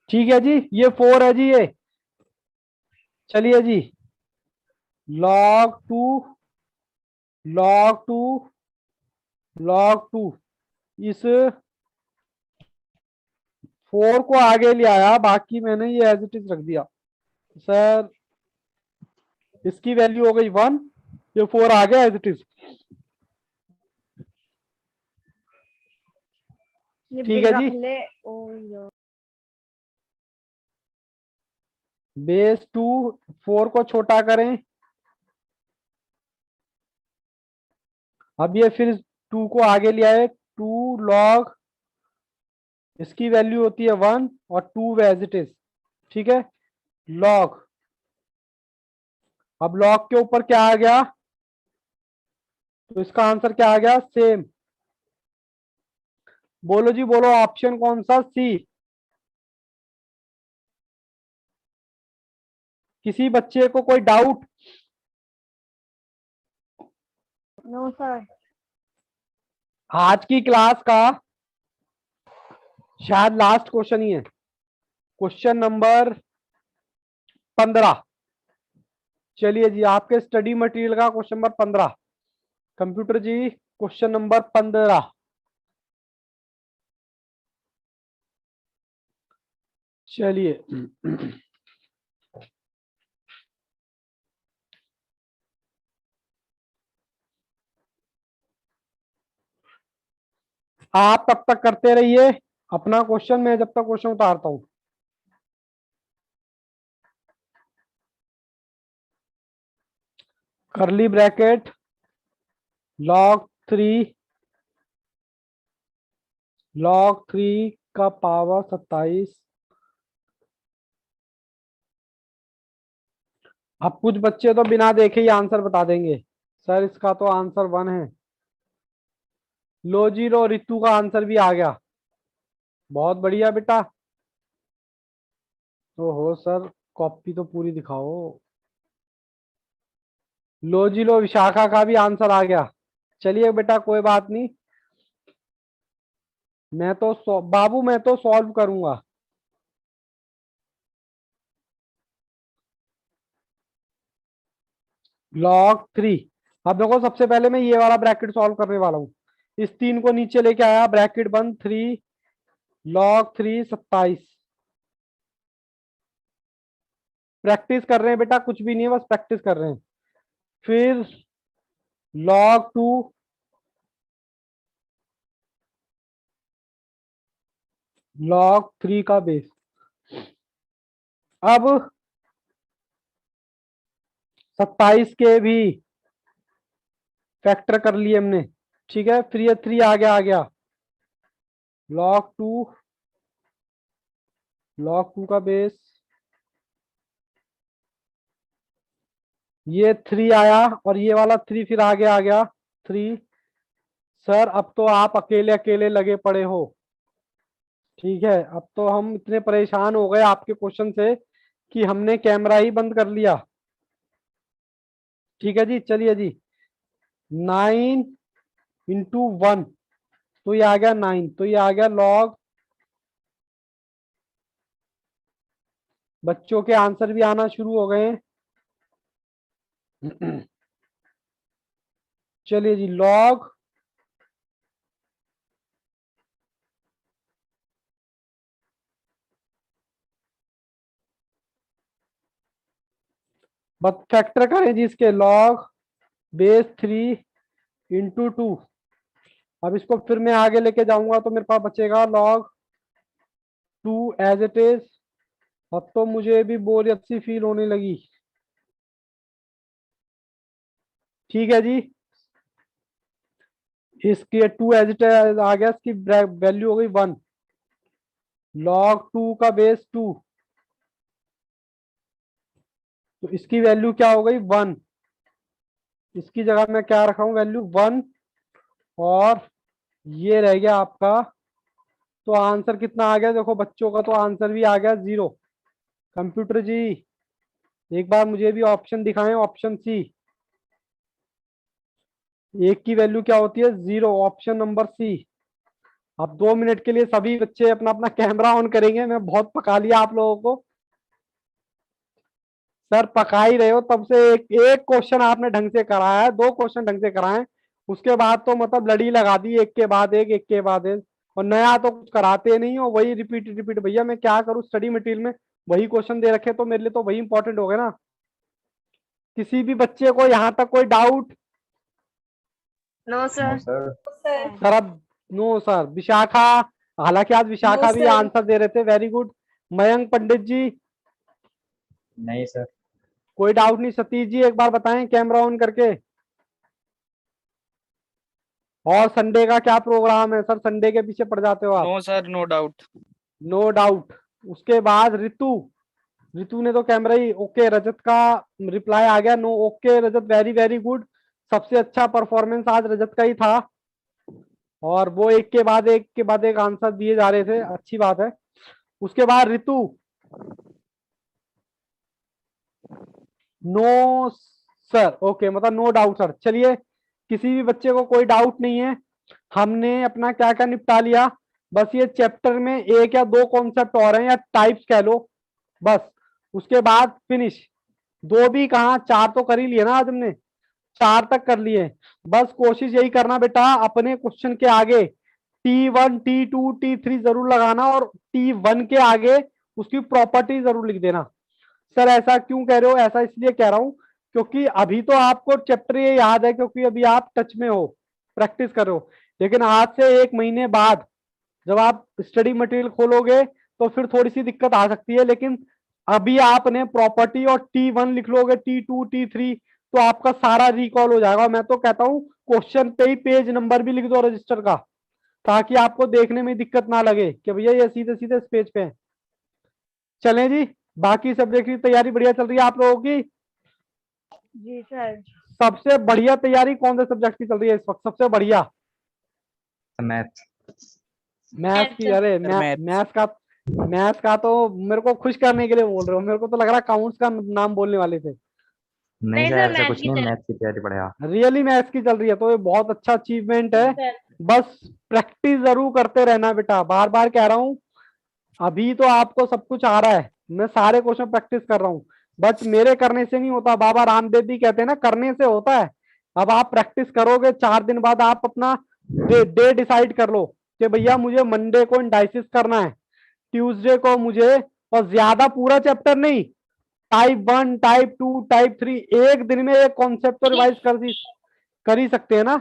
ठीक है जी, ये 4 है जी ये। चलिए जी, log 2 log 2 log 2, इस 4 को आगे ले आया, बाकी मैंने ये एज इट इज रख दिया। सर इसकी वैल्यू हो गई 1, ये 4 आ गया एज इट इज। ये ठीक है जी, बिगाले ओ यार। बेस 2, 4 को छोटा करें, अब ये फिर 2 को आगे ले आए, 2 log, इसकी वैल्यू होती है 1 और 2 एज इट इज, ठीक है log। अब log के ऊपर क्या आ गया, तो इसका आंसर क्या आ गया सेम। बोलो जी बोलो, ऑप्शन कौन सा? सी। किसी बच्चे को कोई डाउट? No sir. आज की क्लास का शायद लास्ट क्वेश्चन ही है, क्वेश्चन नंबर 15। चलिए जी, आपके स्टडी मटेरियल का क्वेश्चन नंबर 15। कंप्यूटर जी, क्वेश्चन नंबर 15। चलिए आप तब तक करते रहिए अपना क्वेश्चन, मैं जब तक क्वेश्चन उतारता हूं। कर्ली ब्रैकेट log 3 का पावर 27। अब कुछ बच्चे तो बिना देखे ही आंसर बता देंगे, सर इसका तो आंसर 1 है। लो जी लो, रितु का आंसर भी आ गया, बहुत बढ़िया बेटा। ओहो सर, कॉपी तो पूरी दिखाओ। लो जी लो, विशाखा का भी आंसर आ गया। चलिए बेटा कोई बात नहीं, बाबू मैं तो सॉल्व करूंगा। log 3। अब देखो सबसे पहले मैं ये वाला ब्रैकेट सॉल्व करने वाला हूँ। इस 3 को नीचे लेके आया, ब्रैकेट बंद, 3 log 3 27। प्रैक्टिस कर रहे हैं बेटा, कुछ भी नहीं है, बस प्रैक्टिस कर रहे हैं। फिर log 2 log 3 का बेस। अब 27 के भी फैक्टर कर लिए हमने, ठीक है। फिर ये 3 आ गया log 2 का बेस, ये 3 आया, और ये वाला 3 फिर आ गया 3। सर अब तो आप अकेले अकेले लगे पड़े हो, ठीक है। अब तो हम इतने परेशान हो गए आपके क्वेश्चन से कि हमने कैमरा ही बंद कर लिया, ठीक है जी। चलिए जी, 9 इंटू 1, तो ये आ गया 9, तो ये आ गया लॉग। बच्चों के आंसर भी आना शुरू हो गए हैं। चलिए जी, लॉग बस फैक्टर करें जी इसके, लॉग बेस 3 इंटू 2। अब इसको फिर मैं आगे लेके जाऊंगा तो मेरे पास बचेगा log 2 एज इट इज। अब तो मुझे भी बोरियत सी फील होने लगी, ठीक है जी। इसकी 2 एज इट इज आ गया, इसकी वैल्यू हो गई 1। log 2 का बेस 2, तो इसकी वैल्यू क्या हो गई 1। इसकी जगह मैं क्या रखा हूं, वैल्यू 1, और ये रह गया आपका। तो आंसर कितना आ गया, देखो बच्चों का तो आंसर भी आ गया 0। कंप्यूटर जी एक बार मुझे भी ऑप्शन दिखाएं, ऑप्शन सी। एक की वैल्यू क्या होती है 0, ऑप्शन नंबर सी। अब 2 मिनट के लिए सभी बच्चे अपना अपना कैमरा ऑन करेंगे, मैं बहुत पका लिया आप लोगों को। सर पका ही रहे हो तब से, एक एक क्वेश्चन आपने ढंग से कराया है, 2 क्वेश्चन ढंग से कराए, उसके बाद तो मतलब लड़ी लगा दी, एक के बाद एक, एक के बाद एक, और नया तो कुछ कराते नहीं हो, वही रिपीट रिपीट। भैया मैं क्या करूं, स्टडी मटेरियल में वही क्वेश्चन दे रखे, तो मेरे लिए तो वही इंपॉर्टेंट हो गए ना। किसी भी बच्चे को यहाँ तक कोई doubt? No no sir. Sir. Sir अब नो सर। विशाखा, हालांकि आज विशाखा भी सर। आंसर दे रहे थे, वेरी गुड। मयंक पंडित जी नहीं सर। कोई डाउट नहीं। सतीश जी एक बार बताएं कैमरा ऑन करके। और संडे का क्या प्रोग्राम है? सर संडे के पीछे पड़ जाते हो आप। No sir, no doubt. No doubt. उसके बाद रितु, रितु ने तो कैमरा ही ओके। रजत का रिप्लाई आ गया नो। ओके रजत, वेरी वेरी गुड। सबसे अच्छा परफॉर्मेंस आज रजत का ही था, और वो एक के बाद एक के बाद एक आंसर दिए जा रहे थे, अच्छी बात है। उसके बाद रितु, नो सर, ओके, मतलब नो डाउट सर। चलिए, किसी भी बच्चे को कोई डाउट नहीं है, हमने अपना क्या क्या निपटा लिया। बस ये चैप्टर में एक या दो कॉन्सेप्ट और हैं, या टाइप्स कह लो, बस उसके बाद फिनिश। दो भी कहाँ, चार तो कर ही लिए ना आज हमने, चार तक कर लिए। बस कोशिश यही करना बेटा, अपने क्वेश्चन के आगे T1 T2 T3 जरूर लगाना, और T1 के आगे उसकी प्रॉपर्टी जरूर लिख देना। सर ऐसा क्यों कह रहे हो? ऐसा इसलिए कह रहा हूं क्योंकि अभी तो आपको चैप्टर ये याद है, क्योंकि अभी आप टच में हो, प्रैक्टिस कर रहे हो। लेकिन आज से एक महीने बाद जब आप स्टडी मटेरियल खोलोगे तो फिर थोड़ी सी दिक्कत आ सकती है। लेकिन अभी आपने प्रॉपर्टी और T1 लिख लोगे, T2 T3, तो आपका सारा रिकॉल हो जाएगा। मैं तो कहता हूँ क्वेश्चन पे ही पेज नंबर भी लिख दो रजिस्टर का, ताकि आपको देखने में दिक्कत ना लगे कि भैया ये सीधे सीधे इस पेज पे है। चलें जी, बाकी सब्जेक्ट की तैयारी बढ़िया चल रही है आप लोगों की? जी सर। सबसे बढ़िया तैयारी कौन से सब्जेक्ट की चल रही है इस वक्त? सबसे बढ़िया मैथ। मैथ्स की। अरे Math। मैथ्स का तो मेरे को खुश करने के लिए बोल रहे हो, मेरे को तो लग रहा है अकाउंट्स का नाम बोलने वाले थे। नहीं नहीं सर, सर, ऐसा मैथ कुछ की नहीं, चल मैथ की तैयारी बढ़िया। रियली मैथ्स की चल रही है, तो ये बहुत अच्छा अचीवमेंट है। सर। बस प्रैक्टिस जरूर करते रहना बेटा, बार बार कह रहा हूँ। अभी तो आपको सब कुछ आ रहा है, मैं सारे क्वेश्चन प्रैक्टिस कर रहा हूँ, बट मेरे करने से नहीं होता। बाबा रामदेव भी कहते हैं ना, करने से होता है। अब आप प्रैक्टिस करोगे, 4 दिन बाद आप अपना डे डिसाइड कर लो कि भैया मुझे मंडे को इंडाइसिस करना है, ट्यूसडे को मुझे, और ज्यादा पूरा चैप्टर नहीं, टाइप 1 टाइप 2 टाइप 3, एक दिन में एक कॉन्सेप्ट तो रिवाइज कर ही सकते हैं ना?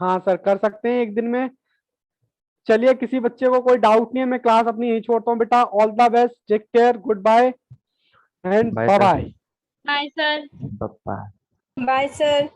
हाँ सर, कर सकते हैं एक दिन में। चलिए, किसी बच्चे को कोई डाउट नहीं है, मैं क्लास अपनी यहीं छोड़ता हूँ बेटा। All the best, take care, goodbye and bye bye sir. Bye. Bye sir. पापा। Bye sir.